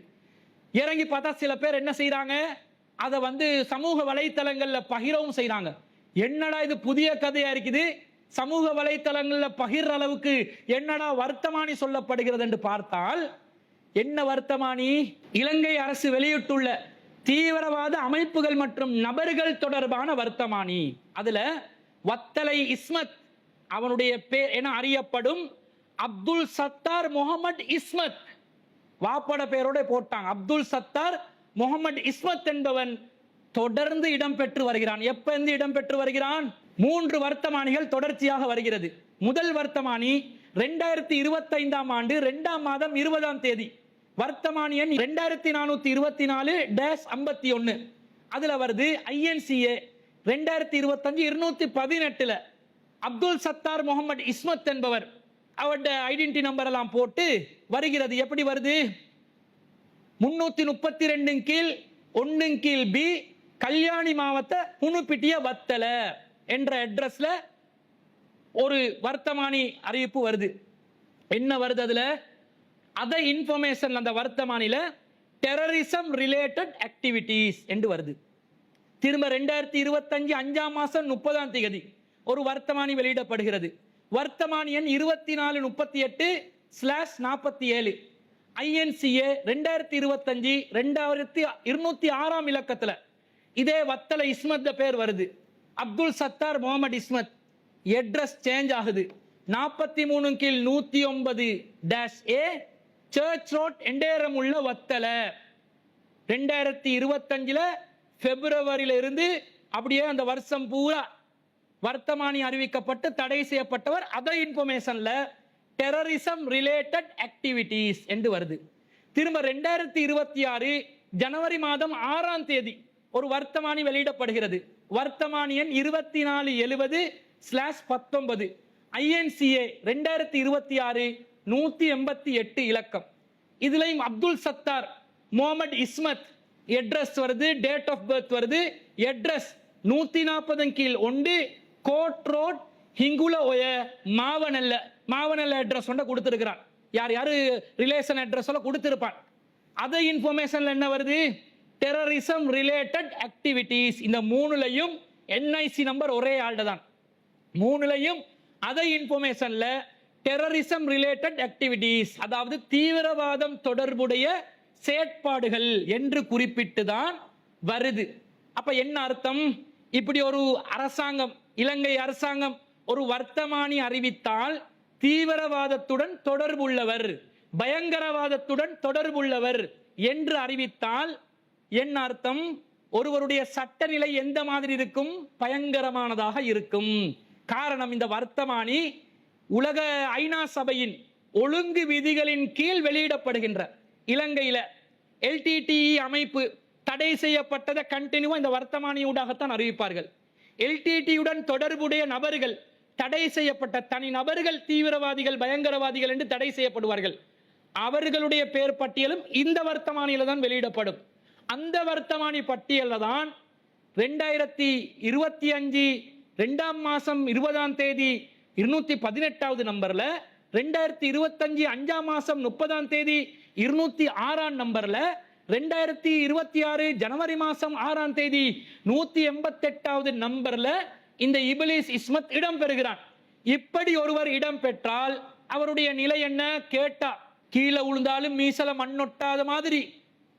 இறங்கி பார்த்தா சில பேர் என்ன செய்யறாங்க, அதை சமூக வலைத்தளங்கள்ல பகிரவும் செய்யறாங்க. என்னடா இது புதிய கதையா இருக்குது, சமூக வலைத்தளங்கள்ல பகிர்ற அளவுக்கு என்னடா வர்த்தமானி சொல்லப்படுகிறது என்று பார்த்தால், என்ன வர்த்தமானி? இலங்கை அரசு வெளியிட்டுள்ள தீவிரவாத அமைப்புகள் மற்றும் நபர்கள் தொடர்பான வர்த்தமானி. அதுல வத்தலை இஸ்மத் அவனுடைய பேர் என அறியப்படும் அப்துல் சத்தார் முகமது இஸ்மத், வாப்பட பேரோட போட்டாங்க. அப்துல் சத்தார் முகமது இஸ்மத் என்பவன் தொடர்ந்து இடம்பெற்று வருகிறான். எப்ப இருந்து இடம்பெற்று வருகிறான்? 3 வர்த்தமானிகள் தொடர்ச்சியாக வருகிறது. முதல் வர்த்தமானி 2025ஆம் ஆண்டு 2ஆம் மாதம் 20ஆம் தேதி, வர்த்தமானி எண் 2424-51. அதுல வருது INCA 2025-218 அப்துல் சத்தார் முகமது இஸ்மத் என்பவர் அவருடைய ஐடென்டி நம்பர் எல்லாம் போட்டு வருகிறது. எப்படி வருது? 332 கீழ் 1 கீழ் B, கல்யாணி மாவட்ட புனுப்பிட்டிய வத்தல என்ற அட்ரஸ்ல ஒரு வர்த்தமானி அறிவிப்பு வருது. என்ன வருது அதுல? அதர் இன்ஃபர்மேஷன் அந்த வர்த்தமானில டெரரிசம் ரிலேட்டட் ஆக்டிவிட்டீஸ் என்று வருது. திரும்ப 2025 5ஆம் மாசம் 30ஆம் தேதி ஒரு வர்த்தமானி வெளியிடப்படுகிறது. வர்த்தமானி எண் 2438/47 INCA 2025-2206 இலக்கத்துல இதே வத்தல இஸ்மத் பேர் வருது. அப்துல் சத்தார் முகமது இஸ்மத். அட்ரஸ் சேஞ்ச் ஆகுது. 43 கீழ் 109-A சர்ச் ரோட் எண்டேரமுள்ள வத்தல 2025 பிப்ரவரியில இருந்து அப்படியே அந்த வருஷம் பூரா வர்த்தமானி அறிவிக்கப்பட்டு தடை செய்யப்பட்டவர். அதர் இன்ஃபர்மேஷன்ல டெரரிசம் ரிலேட்டட் ஆக்டிவிட்டீஸ் என்று வருது. திரும்ப 2026 ஜனவரி மாதம் 6ஆம் தேதி ஒரு வர்த்தமானி வெளியிடப்படுகிறது. வர்த்தமானி எண் 2470/19 INCA 2026 188 இலக்கம். இதுலயும் அப்துல் சத்தார் முகமது இஸ்மத் அட்ரஸ் வருது, டேட் ஆஃப் பர்த் வருது, அட்ரஸ் 140 கீழ் 1 கோட் ரோட் ஹிங்குல ஒய மாவனல்ல அட்ரஸ் ஒன்றை கொடுத்திருக்கிறான். யாரு ரிலேஷன் அட்ரஸ் எல்லாம் கொடுத்திருப்பான். அதர் இன்ஃபர்மேஷன்ல என்ன வருது? Terrorism related activities. இந்த மூணுலையும் NIC நம்பர் ஒரே ஆள்ட தான். மூணுலையும் அதர் இன்ஃபர்மேஷன்ல டெரரிசம் ரிலேட்டட் ஆக்டிவிட்டீஸ், அதாவது தீவிரவாதம் தொடர்புடைய செயற்பாடுகள் என்று குறிப்பிட்டு தான் வருது. அப்ப என்ன அர்த்தம்? இப்படி ஒரு அரசாங்கம், இலங்கை அரசாங்கம் ஒரு வர்த்தமானி அறிவித்தால் தீவிரவாதத்துடன் தொடர்புள்ளவர், பயங்கரவாதத்துடன் தொடர்புள்ளவர் என்று அறிவித்தால் என்ன அர்த்தம்? ஒருவருடைய சட்ட நிலை எந்த மாதிரி இருக்கும்? பயங்கரமானதாக இருக்கும். காரணம், இந்த வர்த்தமானி உலக ஐநா சபையின் ஒழுங்கு விதிகளின் கீழ் வெளியிடப்படுகின்ற இலங்கையில LTTE அமைப்பு தடை செய்யப்பட்டதை கண்டினியூவா இந்த வர்த்தமானியூடாகத்தான் அறிவிப்பார்கள். LTTE-யுடன் தொடர்புடைய நபர்கள், தடை செய்யப்பட்ட தனி நபர்கள் தீவிரவாதிகள், பயங்கரவாதிகள் என்று தடை செய்யப்படுவார்கள். அவர்களுடைய பெயர் பட்டியலும் இந்த வர்த்தமானியில தான் வெளியிடப்படும். அந்த வர்த்தமானி பட்டியல்ல தான் 2025 2ஆம் மாசம் 20ஆம் தேதி 218வது நம்பர்ல, 2025 5ஆம் மாசம் 30ஆம் தேதி 206ஆம் நம்பர்ல, 2026 ஜனவரி மாசம் 6ஆம் தேதி 188வது நம்பர்ல இந்த இப்லீஸ் இஸ்மத் இடம் பெறுகிறான். இப்படி ஒருவர் இடம் பெற்றால் அவருடைய நிலை என்ன கேட்டா, கீழே விழுந்தாலும் மீசல மண்ணொட்டாத மாதிரி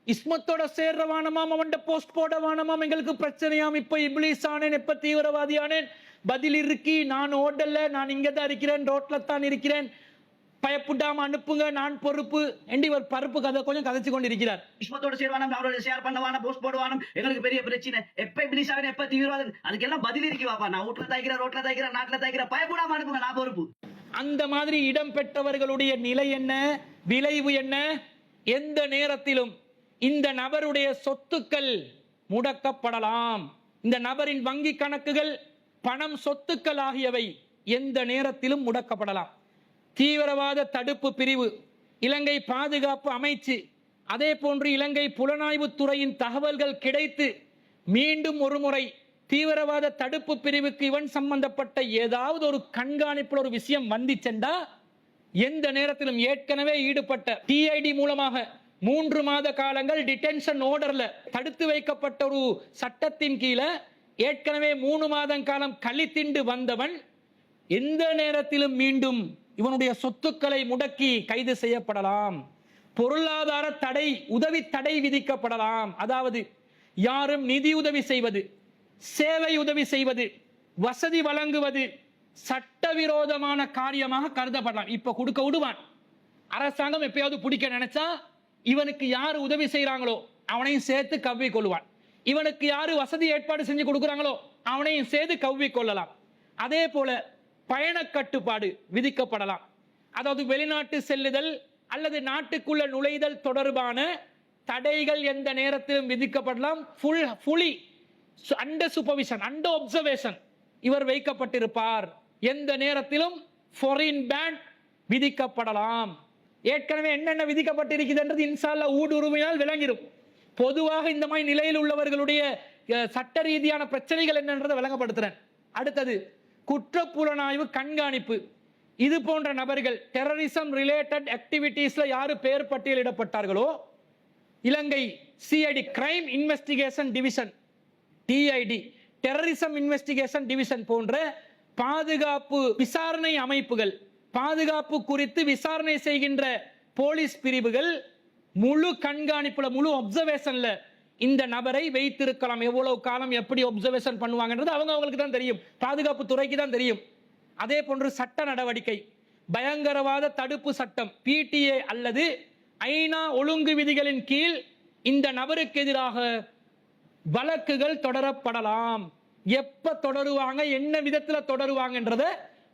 இஸ்மத்தோட சேர்றவானமாம், அவன் போஸ்ட் போடவானமாம், எங்களுக்கு பிரச்சனையாம், இப்ப இப்லீஸ் ஆனேன், எப்ப தீவிரவாதி ஆனேன், பதில் இருக்கி, நான் ஓடல, நான் இங்கதான் இருக்கிறேன், ரோட்ல தான் இருக்கிறேன், பயப்படாம அனுப்புங்க, நான் பொறுப்பு என்று இவர் பருப்பு கதை கொஞ்சம் கதைச்சு கொண்டிருக்கிறார். இஸ்மத்தோட சேர்வானம், அவரோட ஷேர் பண்ணவானம், போஸ்ட் போடுவானம், எங்களுக்கு பெரிய பிரச்சனை, எப்ப இப்லீஸ் ஆகணும், எப்ப தீவிரவாதம், அதுக்கெல்லாம் பதில் இருக்கு வாப்பா. நான் வீட்டுல தாய்க்கிறேன், ரோட்ல தாய்க்கிறேன், நாட்டுல தாய்க்கிறேன், பயப்படாம அனுப்புங்க, நான் பொறுப்பு. அந்த மாதிரி இடம் பெற்றவர்களுடைய நிலை என்ன, விளைவு என்ன? எந்த நேரத்திலும் இந்த நபருடைய சொத்துக்கள் முடக்கப்படலாம். இந்த நபரின் வங்கி கணக்குகள், பணம், சொத்துக்கள் ஆகியவை எந்த நேரத்திலும் முடக்கப்படலாம். தீவிரவாத தடுப்பு பிரிவு, இலங்கை பாதுகாப்பு அமைச்சு, அதே போன்று இலங்கை புலனாய்வு துறையின் தகவல்கள் கிடைத்து மீண்டும் ஒரு முறை தீவிரவாத தடுப்பு பிரிவுக்கு இவன் சம்பந்தப்பட்ட ஏதாவது ஒரு கண்காணிப்புல ஒரு விஷயம் வந்துச்சென்றா எந்த நேரத்திலும் ஏற்கனவே ஈடுபட்ட TID மூலமாக 3 மாத காலங்கள் டிடென்ஷன் ஆர்டர்ல தடுத்து வைக்கப்பட்ட ஒரு சட்டத்தின் கீழே ஏற்கனவே 3 மாதம் காலம் கழித்திண்டு வந்தவன் எந்த நேரத்திலும் மீண்டும் இவனுடைய சொத்துக்களை முடக்கி கைது செய்யப்படலாம். பொருளாதார தடை, உதவி தடை விதிக்கப்படலாம். அதாவது யாரும் நிதி உதவி செய்வது, சேவை உதவி செய்வது, வசதி வழங்குவது சட்டவிரோதமான காரியமாக கருதப்படலாம். இப்ப கொடுக்க விடுவான். அரசாங்கம் எப்பயாவது பிடிக்க நினைச்சா இவனுக்கு யாரு உதவி செய்யறாங்களோ அவனையும் சேர்த்து கவ்வி கொள்வான். இவனுக்கு யாரு வசதி ஏற்பாடு செஞ்சு கொடுக்குறாங்களோ அவனையும் சேர்த்து கவ்வி கொள்ளலாம். அதே போல பயண கட்டுப்பாடு விதிக்கப்படலாம். அதாவது வெளிநாட்டு செல்லுதல் அல்லது நாட்டுக்குள்ள நுழைதல் தொடர்பான தடைகள் எந்த நேரத்திலும் விதிக்கப்படலாம். Fully under supervision, under observation இவர் வைக்கப்பட்டிருப்பார். எந்த நேரத்திலும் ஃபாரின் பேன் விதிக்கப்படலாம். ஏற்கனவே என்னென்ன விதிக்கப்பட்டிருக்கிறது இன்ஷா அல்லாஹ் ஊடுருவினால் விளங்கிடும். பொதுவாக இந்த மாதிரி நிலையில் உள்ளவர்களுடைய சட்ட ரீதியான பிரச்சனைகள் என்னன்றதை விளங்கப்படுத்துறேன். அடுத்தது குற்றப்புலனாய்வு கண்காணிப்பு. இது போன்ற நபர்கள் டெரரிசம் ரிலேட்டட் ஆக்டிவிட்டீஸ்ல யாரு பெயர் பட்டியலிடப்பட்டார்களோ இலங்கை CID crime investigation division, TID terrorism investigation division போன்ற பாதுகாப்பு விசாரணை அமைப்புகள், பாதுகாப்பு குறித்து விசாரணை செய்கின்ற போலீஸ் பிரிவுகள் முழு கண்காணிப்புல, முழு அப்சர்வேஷன்ல இந்த நபரை வைத்திருக்கலாம். எவ்வளவு காலம் எப்படி அப்சர்வேஷன் பண்ணுவாங்கன்றது அவங்களுக்கு தான் தெரியும், பாதுகாப்பு துறைக்கு தான் தெரியும். அதே போன்று சட்ட நடவடிக்கை, பயங்கரவாத தடுப்பு சட்டம் PTA அல்லது ஐநா ஒழுங்கு விதிகளின் கீழ் இந்த நபருக்கு எதிராக வழக்குகள் தொடரப்படலாம். எப்ப தொடருவாங்க, என்ன விதத்துல தொடருவாங்கன்றத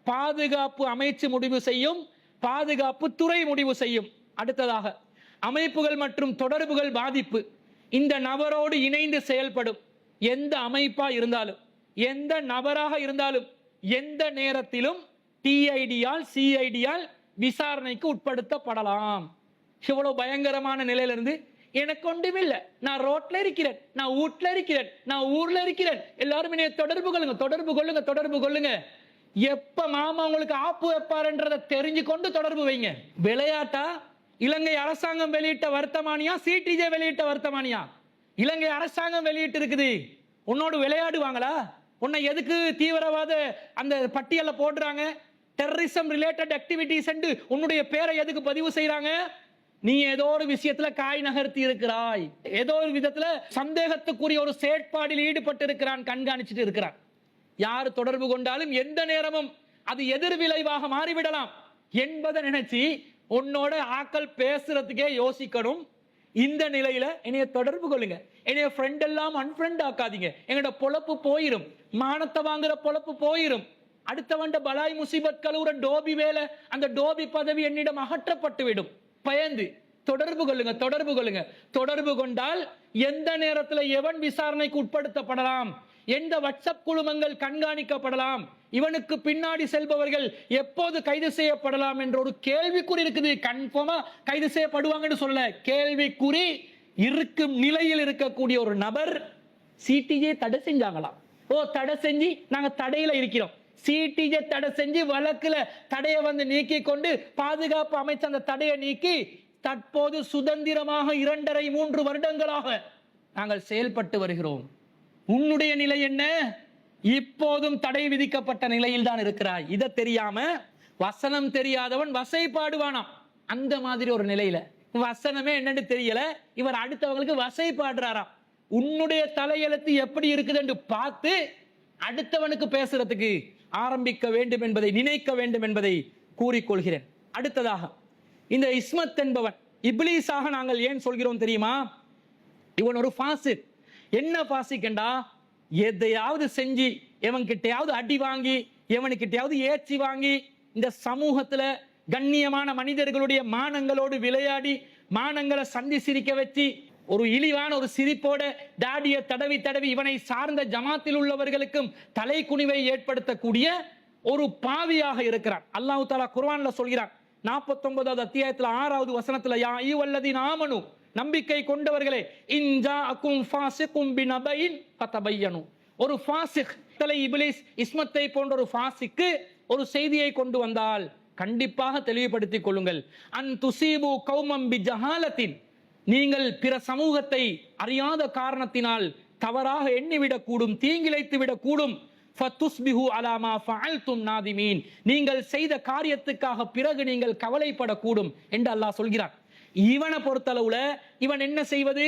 பாதுகாப்பு அமைச்சு முடிவு செய்யும், பாதுகாப்பு துறை முடிவு செய்யும். அடுத்ததாக அமைப்புகள் மற்றும் தொடர்புகள் பாதிப்பு. இந்த நபரோடு இணைந்து செயல்படும் எந்த அமைப்பா இருந்தாலும், எந்த நபராக இருந்தாலும், எந்த நேரத்திலும் TID-யால் CID-யால் விசாரணைக்கு உட்படுத்தப்படலாம். இவ்வளவு பயங்கரமான நிலையிலிருந்து எனக்கு ஒன்றும் இல்லை, நான் ரோட்ல இருக்கிறேன், நான் வீட்டுல இருக்கிறேன், நான் ஊர்ல இருக்கிறேன், எல்லாரும் என்னை தொடர்பு கொள்ளுங்க, தொடர்பு கொள்ளுங்க, தொடர்பு கொள்ளுங்க. எப்ப மாமா உங்களுக்கு ஆப்பு வைப்பாருன்றதை தெரிஞ்சு கொண்டு தொடர்பு வைங்க. விளையாட்டா? இலங்கை அரசாங்கம் வெளியிட்ட வர்த்தமானியா, CTJ வெளியிட்ட வர்த்தமானியா? இலங்கை அரசாங்கம் வெளியிட்டு இருக்குது. உன்னோடு விளையாடுவாங்களா? உன்னை எதுக்கு தீவிரவாத அந்த பட்டியல போடுறாங்க? டெரரிசம் ரிலேட்டட் ஆக்டிவிட்டிஸ் என்று உன்னுடைய பேரை எதுக்கு பதிவு செய்யறாங்க? நீ ஏதோ ஒரு விஷயத்துல காய் நகர்த்தி இருக்கிறாய், ஏதோ ஒரு விதத்துல சந்தேகத்துக்குரிய ஒரு செயற்பாடில் ஈடுபட்டு இருக்கிறான், கண்காணிச்சுட்டு இருக்கிறான். யார் தொடர்பு கொண்டாலும் எந்த நேரமும் அது எதிர்விளைவாக மாறிவிடலாம் என்பதை நினைச்சு உன்னோட ஆக்கள் பேசுறதுக்கே யோசிக்கணும். இந்த நிலையில என்னைய தொடர்பு கொள்ளுங்க, என்னைய ஃப்ரெண்ட் எல்லாம் அன்ஃப்ரெண்ட் ஆக்காதீங்க. எங்களோட பொழப்பு போயிரும், மானத்தை வாங்குற பொழப்பு போயிரும். அடுத்தவண்ட பலாய் முசீபத் கலூர டோபி வேலை, அந்த டோபி பதவி என்னிடம் அகற்றப்பட்டு விடும். பயந்து தொடர்பு கொள்ளுங்க, தொடர்பு கொள்ளுங்க. தொடர்பு கொண்டால் எந்த நேரத்தில் எவன் விசாரணைக்கு உட்படுத்தப்படலாம், எந்த வாட்ஸ்அப் குழுமங்கள் கண்காணிக்கப்படலாம், இவனுக்கு பின்னாடி செல்பவர்கள் எப்போது கைது செய்யப்படலாம் என்ற ஒரு கேள்விக்குறி இருக்குது. கன்ஃபார்மா கைது செய்யப்படுவாங்கன்னு சொல்ல, கேள்விக்குறி இருக்கும் நிலையில் இருக்கக்கூடிய ஒரு நபர் CTJ தடை செஞ்சாங்களாம். தடை செஞ்சு நாங்க தடையில இருக்கிறோம். CTJ தடை செஞ்சு வழக்குல தடையை வந்து நீக்கி கொண்டு பாதுகாப்பு அமைச்சர் அந்த தடையை நீக்கி தற்போது சுதந்திரமாக 2.5-3 வருடங்களாக நாங்கள் செயல்பட்டு வருகிறோம். உன்னுடைய நிலை என்ன? இப்போதும் தடை விதிக்கப்பட்ட நிலையில் தான் இருக்கிறாய். இதை தெரியாம வசனம் தெரியாதவன் வசை பாடுவானாம். அந்த மாதிரி ஒரு நிலையில வசனமே என்னன்னு தெரியல, இவர் அடுத்தவங்களுக்கு வசை பாடுறாராம். உன்னுடைய தலையெழுத்து எப்படி இருக்குது என்று பார்த்து அடுத்தவனுக்கு பேசுறதுக்கு ஆரம்பிக்க வேண்டும் என்பதை, நினைக்க வேண்டும் என்பதை கூறிக்கொள்கிறேன். அடுத்ததாக இந்த இஸ்மத் என்பவன் இப்லீஸாக நாங்கள் ஏன் சொல்கிறோம் தெரியுமா? இவன் ஒரு ஃபாசிக். என்ன ஃபாசிக்ண்டா, எதையாவது செஞ்சு எவன்கிட்டையாவது அடி வாங்கி, எவனுக்கிட்டையாவது ஏற்றி வாங்கி, இந்த சமூகத்துல கண்ணியமான மனிதர்களுடைய மானங்களோடு விளையாடி, மானங்களை சந்தி சிரிக்க வச்சு, ஒரு இழிவான ஒரு சிரிப்போட தாடியை தடவி தடவி இவனை சார்ந்த ஜமாத்தில் உள்ளவர்களுக்கும் தலை குனிவை ஏற்படுத்தக்கூடிய ஒரு பாவியாக இருக்கிறான். அல்லாஹ் தஆலா குர்ஆன்ல சொல்கிறான், 49வது அத்தியாயத்துல 6வது வசனத்துல, யா அய்யுஹல்லதீன ஆமனு, நம்பிக்கை கொண்டவர்களே, இன் ஜாஅக்கும் ஃபாஸிகும் பினபைன் ஃபதபையனு. ஒரு ஃபாஸிக், தலை இப்லீஸ் இஸ்மத்தை போன்ற ஒரு ஃபாஸிக்கு ஒரு செய்தியை கொண்டு வந்தால் கண்டிப்பாக தெளிவுபடுத்திக் கொள்ளுங்கள். அன் துசீபு கௌமம் பிஜஹாலத்தின், நீங்கள் பிற சமூகத்தை அறியாத காரணத்தினால் தவறாக எண்ணிவிடக் கூடும், தீங்கிழைத்து விடக்கூடும். ஃபதுஸ்பிஹு அலா மா ஃபஅல்தும் நாதிமீன், நீங்கள் செய்த காரியத்துக்காக பிறகு நீங்கள் கவலைப்படக்கூடும் என்று அல்லாஹ் சொல்கிறான். இவனை பொறுத்தளவுல இவன் என்ன செய்வது?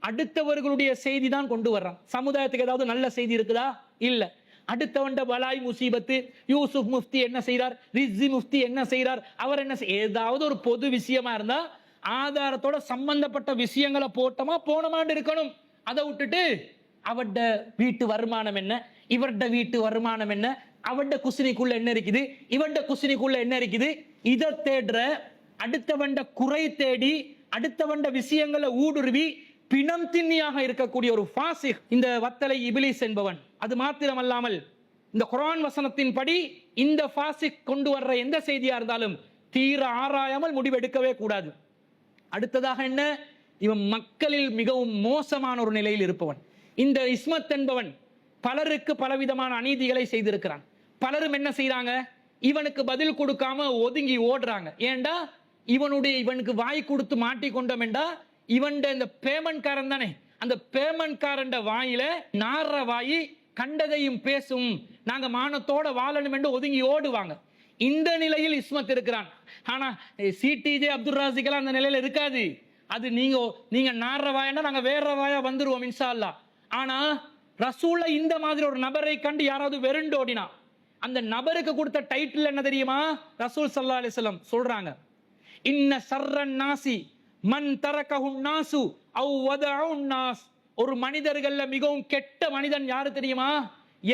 அடுத்தவர்களுடைய செய்தி தான் கொண்டு வர்றான். சமுதாயத்துக்கு ஏதாவது நல்ல செய்தி இருக்குதா? இல்ல. அடுத்தவண்ட பலாய் முசீபத்து, யூசுப் முஃப்தி என்ன செய்யறார், ரிஸ்ஸி முஃப்தி என்ன செய்யறார், அவர் என்ன ஏதாவது ஒரு பொது விஷயமா இருந்தா ஆதாரத்தோட சம்பந்தப்பட்ட விஷயங்களை போட்டோமா போனமாண்டு இருக்கணும். அதை விட்டுட்டு அவட வீட்டு வருமானம் என்ன, இவர்ட வீட்டு வருமானம் என்ன, அவட குசினிக்குள்ள என்ன இருக்குது, இவட குசினிக்குள்ள என்ன இருக்குது, இதை தேடுற, அடுத்தவண்ட குறை தேடி அடுத்தவண்ட விஷயங்களை ஊடுருவி பிணம் திண்ணியாக இருக்கக்கூடிய ஒரு ஃபாசிக் இந்த வத்தலை இப்லீஸ் என்பவன். அது மாத்திரமல்லாமல் இந்த குர்ஆன் வசனத்தின் படி இந்த ஃபாசிக் கொண்டு வர்ற எந்த செய்தியா இருந்தாலும் தீர ஆராயாமல் முடிவெடுக்கவே கூடாது. அடுத்ததாக என்ன, இவன் மக்களில் மிகவும் மோசமான ஒரு நிலையில் இருப்பவன். இந்த இஸ்மத் என்பவன் பலருக்கு பலவிதமான அநீதிகளை செய்திருக்கிறான். பலரும் என்ன செய்யறாங்க, இவனுக்கு பதில் கொடுக்காம ஒதுங்கி ஓடுறாங்க. ஏண்டா, இவனுக்கு வாய் கொடுத்து மாட்டி கொண்டோம் என்றா, இவன் இந்த பேமெண்ட் காரன் தானே, அந்த பேமெண்ட் காரன் வாயில நார வாயி கண்டதையும் பேசும், நாங்க மானத்தோட வாழணும் என்று ஒதுங்கி ஓடுவாங்க. இந்த நிலையில் இஸ்மத் இருக்கிறான். ஆனா CTJ அப்துல் ராசிக்கெல்லாம் அந்த நிலையில இருக்காது. அது நீங்க நார வாயன்னா நாங்க வேற வாயா வந்துருவோம் இன்ஷா அல்லாஹ். ஆனா ரசூல்ல இந்த மாதிரி ஒரு நபரை கண்டு யாராவது வெறுண்டோடினா, அந்த நபருக்கு கொடுத்த டைட்டில் என்ன தெரியுமா? ரசூல் ஸல்லல்லாஹு அலைஹி வஸல்லம் சொல்றாங்க, இன்ன ஷர்ரன் நாசி மன் தரகஹுன் நாசு அவ் வதஅன் நாஸ். ஒரு மனிதர்கள்ல மிகவும் கெட்ட மனிதன் யாரு தெரியுமா?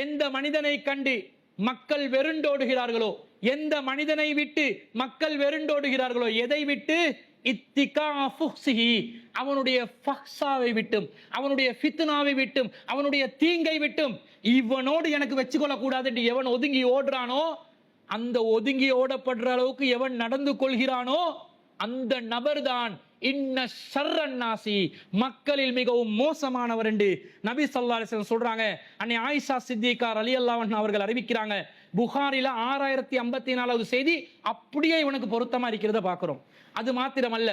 எந்த மனிதனை கண்டு மக்கள் வெருண்டோடுகிறார்களோ, எந்த மனிதனை விட்டு மக்கள் வெருண்டோடுகிறார்களோ, எதை விட்டு? இத்திகா ஃபுஹ்ஸிஹி, அவனுடைய ஃபஹ்ஸாவை விட்டும், அவனுடைய ஃபித்னாவை விட்டும், அவனுடைய தீங்கை விட்டும். இவனோடு எனக்கு வச்சுக்கொள்ள கூடாது என்று எவன் ஒதுங்கி ஓடுறானோ, அந்த ஒதுங்கி ஓடப்படுற அளவுக்கு எவன் நடந்து கொள்கிறானோ, அந்த நபர்தான் இன்ன ஷர்ரன் நாசி, மக்களில் மிகவும் மோசமானவர் என்று நபி ஸல்லல்லாஹு அலைஹி வஸல்லம் சொல்றாங்க. அன்னை ஆயிஷா சித்திகா ரலியல்லாஹு அன்ஹா அவர்கள் அறிவிக்கிறாங்க. புகாரில 6054வது செய்தி அப்படியே இவனுக்கு பொருத்தமா இருக்கிறத பார்க்கிறோம். அது மாத்திரமல்ல,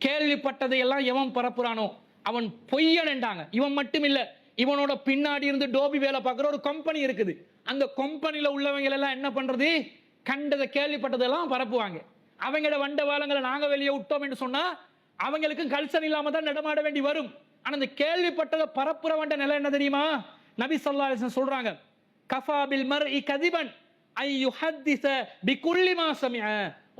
கேள்விப்பட்டதை எல்லாம் எவன் பரப்புறானோ அவன் பொய்யன் என்றாங்க. இவன் மட்டும் இல்ல, இவனோட பின்னாடி இருந்து டோபி வேலை பார்க்குற ஒரு கம்பெனி இருக்குது. அந்த கம்பெனில உள்ளவங்க எல்லாம் என்ன பண்றது? கண்டதை கேள்விப்பட்டதெல்லாம் பரப்புவாங்க. அவங்களோட வண்ட வாழங்களை நாங்க வெளியே விட்டோம் என்று சொன்னா அவங்களுக்கும் கல்சன் இல்லாம தான் நடமாட வேண்டி வரும். ஆனா அந்த கேள்விப்பட்டதை பரப்புற வண்ட நிலை என்ன தெரியுமா? நபி ஸல்லல்லாஹு அலைஹி வஸல்லம் சொல்றாங்க, கஃபா பில் மர்இ கதிபன் ஐ யுஹத்திஸ பிகுல்லி மா சமிஅ.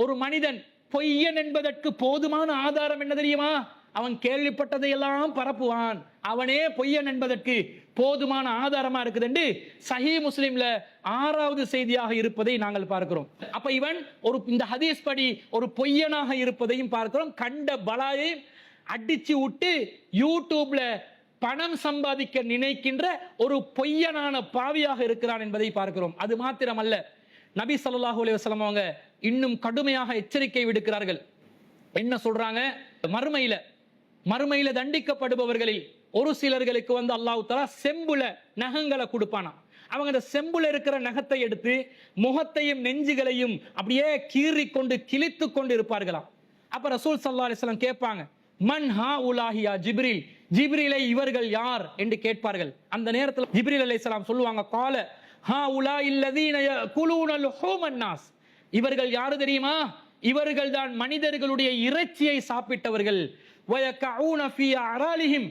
ஒரு மனிதன் பொய்யன் என்பதற்கு போதுமான ஆதாரம் என்ன தெரியுமா? அவன் கேள்விப்பட்டதை எல்லாம் பரப்புவான். அவனே பொய்யன் என்பதற்கு போதுமான ஆதாரமா இருக்குது என்று சஹீஹ் முஸ்லிம்ல 6வது செய்தியாக இருப்பதை நாங்கள் பார்க்கிறோம். அப்ப இவன் இந்த ஹதீஸ் படி ஒரு பொய்யனாக இருப்பதையும் பார்க்கிறோம். கண்ட பலாயை அடிச்சு விட்டு யூடியூப்ல பணம் சம்பாதிக்க நினைக்கின்ற ஒரு பொய்யனான பாவியாக இருக்கிறான் என்பதை பார்க்கிறோம். அது மாத்திரமல்ல, நபி ஸல்லல்லாஹு அலைஹி வஸல்லம் அவங்க இன்னும் கடுமையாக எச்சரிக்கை விடுக்கிறார்கள். என்ன சொல்றாங்க? மறுமையில தண்டிக்கப்படுபவர்களில் ஒரு சிலர்களுக்கு வந்து அல்லாஹ் தஆலா செம்புல நகங்களை கொடுப்பானா. அவங்க அந்த செம்புல இருக்கிற நகத்தை எடுத்து முகத்தையும் நெஞ்சுகளையும் அப்படியே கீறி கொண்டு கிழித்து கொண்டு இருப்பார்களாம். அப்ப ரசூல் ஸல்லல்லாஹு அலைஹி வஸல்லம் கேட்பாங்க, மன் ஹாஉலாஹி யா ஜிப்ரீல், ஜிப்ரீலை இவர்கள் யார் என்று கேட்பார்கள். அந்த நேரத்தில் ஜிப்ரீல் அலைஹிஸ்ஸலாம் சொல்லுவாங்க, கால ஹாஉலாஇல் லதீன யகுலூன லுஹூமன் நாஸ். இவர்கள் யாரு தெரியுமா? இவர்கள் தான் மனிதர்களுடைய இறைச்சியை சாப்பிட்டவர்கள். வயகஊன ஃபீ அராலிஹிம்,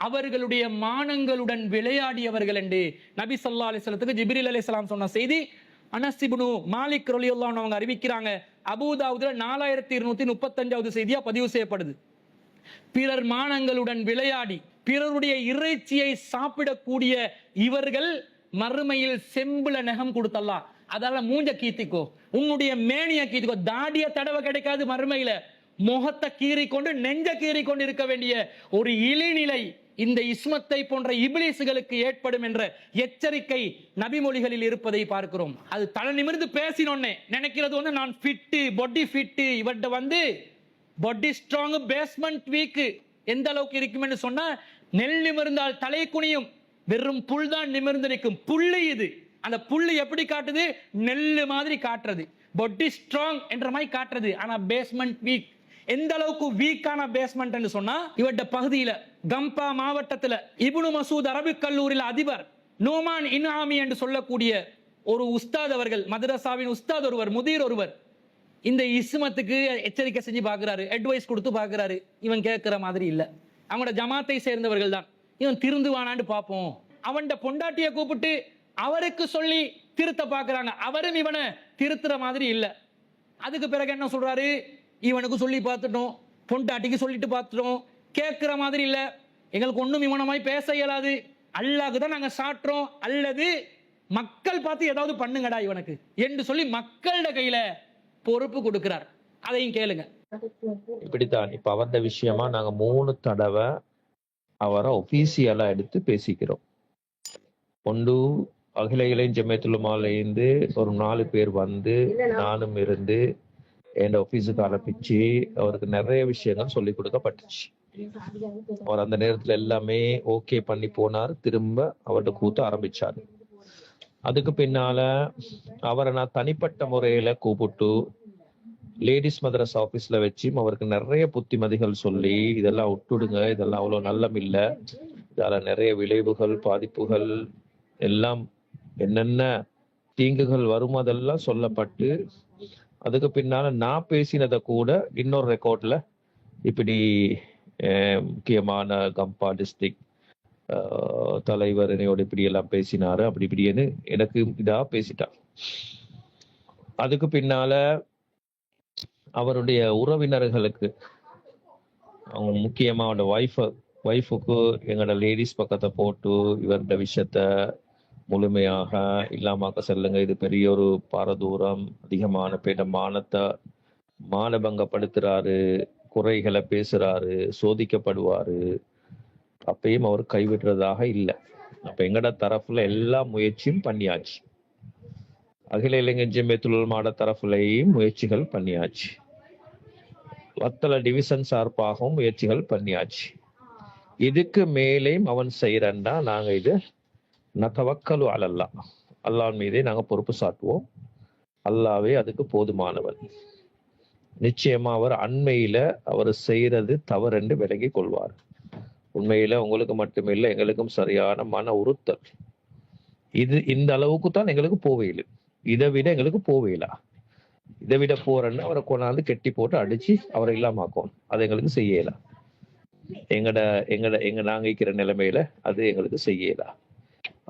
அவர்களுடைய மானங்களுடன் விளையாடியவர்கள் என்று நபி ஸல்லல்லாஹு அலைஹி வஸல்லத்துக்கு ஜிப்ரீல் அலைஹிஸ்ஸலாம் சொன்ன செய்தி அனஸ் இப்னு மாலிக் ரலியல்லாஹு அன்ஹு அவங்க அறிவிக்கிறாங்க. அபூதாவுதுல 4235வது செய்தியா பதிவு செய்யப்படுது. பிறர் மானங்களுடன் விளையாடி பிறருடைய இறைச்சியை சாப்பிடக்கூடிய இவர்கள் மறுமையில் செம்புல நகம் கொடுத்தல்லா, அதால மூஞ்ச கீத்திக்கோ, உன்னுடைய மேனிய கீத்திக்கோ, தாடிய தடவை கிடைக்காது மறுமையில. முகத்தை கீறி கொண்டு நெஞ்ச கீறி கொண்டு இருக்க வேண்டிய ஒரு இழிநிலை இந்த இஸ்மத்தை போன்ற இப்லீஸ்களுக்கு ஏற்படும் என்ற எச்சரிக்கை நபிமொழிகளில் இருப்பதை பார்க்கிறோம். அது தலை நிமிர்ந்து பேசினோன்னே நினைக்கிறது வந்து நான் ஃபிட்டு, பாடி ஃபிட்டு, இவர்கிட்ட வந்து பாடி ஸ்ட்ராங், பேஸ்மெண்ட் வீக் எந்த அளவுக்கு இருக்கும் என்று சொன்னா, நெல் நிமிர்ந்தால் தலை குனியும், வெறும் புல் தான் நிமிர்ந்து நிற்கும். புள்ளி இது, அந்த புள்ளி எப்படி காட்டுது? நெல்லு மாதிரி காட்டுறது, பாடி ஸ்ட்ராங் என்ற மாதிரி காட்டுறது. ஆனா பேஸ்மெண்ட் வீக். எந்த அளவுக்கு வீக்கான பேஸ்மெண்ட் என்று சொன்னா, இவருடைய பகுதியில கம்பா மாவட்டத்துல இப்னு மசூத் அரபிக் கல்லூரியில் அதிபர் நோமான் இன்ஆமி என்று சொல்லக்கூடிய ஒரு உஸ்தாத் அவர்கள், மதரசாவின் உஸ்தாத் ஒருவர், முதீர் ஒருவர், இந்த இஸ்மத்துக்கு எச்சரிக்கை செஞ்சு பார்க்கிறாரு, அட்வைஸ் கொடுத்து பார்க்கிறாரு. இவன் கேட்கிற மாதிரி இல்ல. அவங்களோட ஜமாத்தை சேர்ந்தவர்கள் தான். இவன் திருந்துவானான்னு பார்ப்போம். அவன் பொண்டாட்டியை கூப்பிட்டு அவருக்கு சொல்லி திருத்த பார்க்கிறாங்க. அவரும் இவனை திருத்துற மாதிரி இல்ல. அதுக்கு பிறகு என்ன சொல்றாரு? இவனுக்கு சொல்லி பார்த்துட்டோம், பொண்டாட்டிக்கு சொல்லிட்டு பார்த்துட்டோம், கேட்கிற மாதிரி இல்ல, எங்களுக்கு ஒண்ணும் இவனமாய் பேச இயலாது, அல்லாஹ்க்கு தான் நாங்க சாட்டுறோம், அல்லது மக்கள் பார்த்து ஏதாவது பண்ணுங்கடா இவனுக்கு என்று சொல்லி மக்களோட கையில பொறுப்பு கொடுக்கிறார். அதையும் கேளுங்க. இப்படித்தான் இப்ப அவருடைய விஷயமா நாங்க 3 தடவை அவரை ஒபிசியலா எடுத்து பேசிக்கிறோம். ஒன்று அகில இளைஞ ஜமியத்துல் உலமால இருந்து ஒரு 4 பேர் வந்து நானும் இருந்து என் ஆபீஸுக்கு அனுப்பிச்சு அவருக்கு நிறைய விஷயங்கள் சொல்லி கொடுக்கப்பட்டுச்சு. அவர் அந்த நேரத்துல எல்லாமே ஓகே பண்ணி போனார். திரும்ப அவர்கிட்ட கூத்த ஆரம்பிச்சாரு. அதுக்கு பின்னால அவரை நான் தனிப்பட்ட முறையில கூப்பிட்டு லேடிஸ் மதரஸ் ஆபீஸ்ல வச்சு அவருக்கு நிறைய புத்திமதிகள் சொல்லி, இதெல்லாம் விட்டுடுங்க, இதெல்லாம் அவ்வளவு நல்லம் இல்லை, இதால நிறைய விளைவுகள், பாதிப்புகள் எல்லாம் என்னென்ன தீங்குகள் வரும் அதெல்லாம் சொல்லப்பட்டு, அதுக்கு பின்னால நான் பேசினதை கூட இன்னொரு ரெக்கார்ட்ல இப்படி முக்கியமான கம்பா டிஸ்ட்ரிக்ட் தலைவர் என்னையோட இப்படி எல்லாம் பேசினாரு, அப்படி இப்படின்னு எனக்கு இதா பேசிட்டான். அதுக்கு பின்னால அவருடைய உறவினர்களுக்கு, அவங்க முக்கியமா அவரோட ஒய்ஃபுக்கு எங்களோட லேடிஸ் பக்கத்தை போட்டு இவருடைய விஷயத்த முழுமையாக இல்லாமக்க செல்லுங்க, இது பெரிய ஒரு பாரதூரம், அதிகமான பேட மானபங்கப்படுத்துறாரு, குறைகளை பேசுறாரு, சோதிக்கப்படுவாரு. அப்பயும் அவர் கைவிடுறதாக இல்லை. அப்ப எங்கட தரப்புல எல்லா முயற்சியும் பண்ணியாச்சு. அகில இலங்கை ஜமியத்துல் உலமாட தரப்புலையும் முயற்சிகள் பண்ணியாச்சு. வத்தல டிவிஷன் சார்பாகவும் முயற்சிகள் பண்ணியாச்சு. இதுக்கு மேலேயும் அவன் செய்யறா நாங்க இது நதவக்கலு அலல்லா, அல்லாஹ் மீதே நாங்க பொறுப்பு சாட்டுவோம். அல்லாவே அதுக்கு போதுமானவன். நிச்சயமா அவர் அண்மையில அவர் செய்யறது தவறென்று விலகி கொள்வார். உண்மையில உங்களுக்கு மட்டுமில்லை, எங்களுக்கும் சரியான மன உறுத்தல். இது இந்த அளவுக்கு தான் எங்களுக்கு போவையில்லை. இதை விட எங்களுக்கு போவையிலா. இதை விட போறேன்னு அவரை கொண்டாந்து கெட்டி போட்டு அடிச்சு அவரை இல்லாமக்கும். அது எங்களுக்கு செய்யலாம். எங்க நாங்க இருக்கிற நிலைமையில அது எங்களுக்கு செய்யலாம்.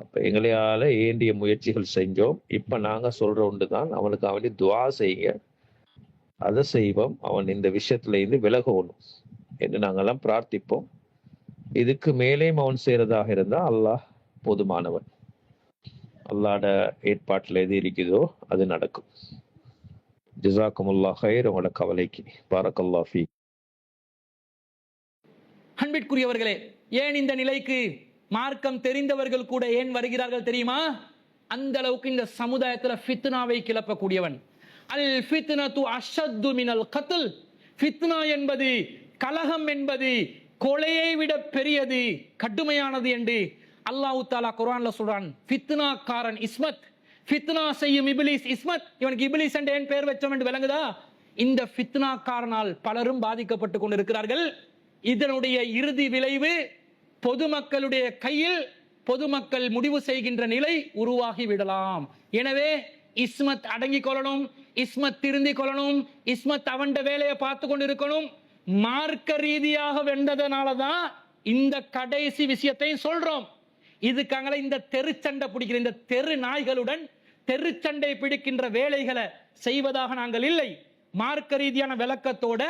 அப்ப எங்களையால ஏண்டிய முயற்சிகள் செஞ்சோம். இப்ப நாங்க சொல்ற ஒன்றுதான், அவனுக்கு அவனி துவா செய்யுங்க, அதை செய்வோம். அவன் இந்த விஷயத்துல இருந்து விலகணும் என்று நாங்கெல்லாம் பிரார்த்திப்போம். இதுக்கு மேலேயும் அவன் செய்யறதாக இருந்தா அல்லாஹ் போதுமானவன். அல்லாட ஏற்பாட்டுல எது இருக்குதோ அது நடக்கும். ஜஸாக்குமுல்லாஹ் கைர். உங்களோட கவலைக்கு பாரக்கல்லாஹ் ஃபீக். அன்பிற்குரியவர்களே, ஏன் இந்த நிலைக்கு மார்க்கம் தெரிந்தவர்கள் கூட ஏன் வருகிறார்கள் தெரியுமா? அந்த அளவுக்கு இந்த சமுதாயத்துல ஃபித்னாவை கிளப்பக்கூடியவன். அல் ஃபித்னது அஷத்து மினல் கத்ல். ஃபித்னா என்பது, கலகம் என்பது கொலையை விட பெரியது, கடுமையானது என்று அல்லாஹ் தஆலா குர்ஆன்ல சொல்றான். ஃபித்னாக்காரன் இஸ்மத், ஃபித்னா செய்யும் இப்லீஸ் இஸ்மத். இவனுக்கு இப்லீஸ் என்று ஏன் பெயர் வச்சோம் என்று விளங்குதா? இந்த ஃபித்னாக்காரனால் பலரும் பாதிக்கப்பட்டு கொண்டிருக்கிறார்கள். இதனுடைய இறுதி விளைவு பொதுமக்களுடைய கையில், பொதுமக்கள் முடிவு செய்கின்ற நிலை உருவாகி விடலாம். எனவே இஸ்மத் அடங்கிக் கொள்ளணும், இஸ்மத் திருந்திக் கொள்ளணும், இஸ்மத் அவன் வேலையை பார்த்து கொண்டு இருக்கணும். மார்க்க ரீதியாக வென்றதனாலதான் இந்த கடைசி விஷயத்தையும் சொல்றோம். இதுக்காக இந்த தெருச்சண்டை பிடிக்கிற இந்த தெரு நாய்களுடன் தெருச்சண்டை பிடிக்கின்ற வேலைகளை செய்வதாக நாங்கள் இல்லை. மார்க்க ரீதியான விளக்கத்தோட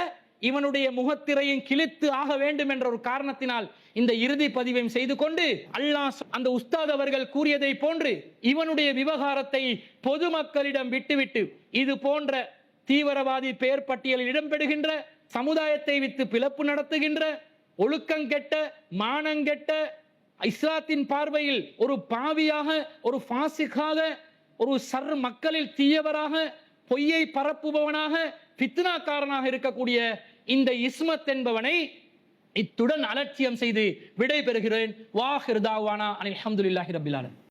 இவனுடைய முகத்திரையும் கிழித்து ஆக வேண்டும் என்ற ஒரு காரணத்தினால் இந்த இறுதி பதிவையும் செய்து கொண்டு, அல்லாஹ் அந்த உஸ்தாத் அவர்கள் கூறியதை போன்று இவனுடைய விவகாரத்தை பொதுமக்களிடம் விட்டுவிட்டு, இது போன்ற தீவிரவாதி பெயர் பட்டியலில் இடம்பெறுகின்ற, சமுதாயத்தை விட்டு பிளப்பு நடத்துகின்ற, ஒழுக்கங்கெட்ட, மானங்கெட்ட, இஸ்லாத்தின் பார்வையில் ஒரு பாவியாக, ஒரு பாசிக்காக, ஒரு மக்களில் தீயவராக, பொய்யை பரப்புபவனாக, ஃபித்னாக்காரனாக இருக்கக்கூடிய இந்த இஸ்மத் என்பவனை இத்துடன் அலட்சியம் செய்து விடை பெறுகிறேன். வாஹிர் தாவானா அல்ஹம்துலில்லாஹி ரப்பில் ஆலமீன்.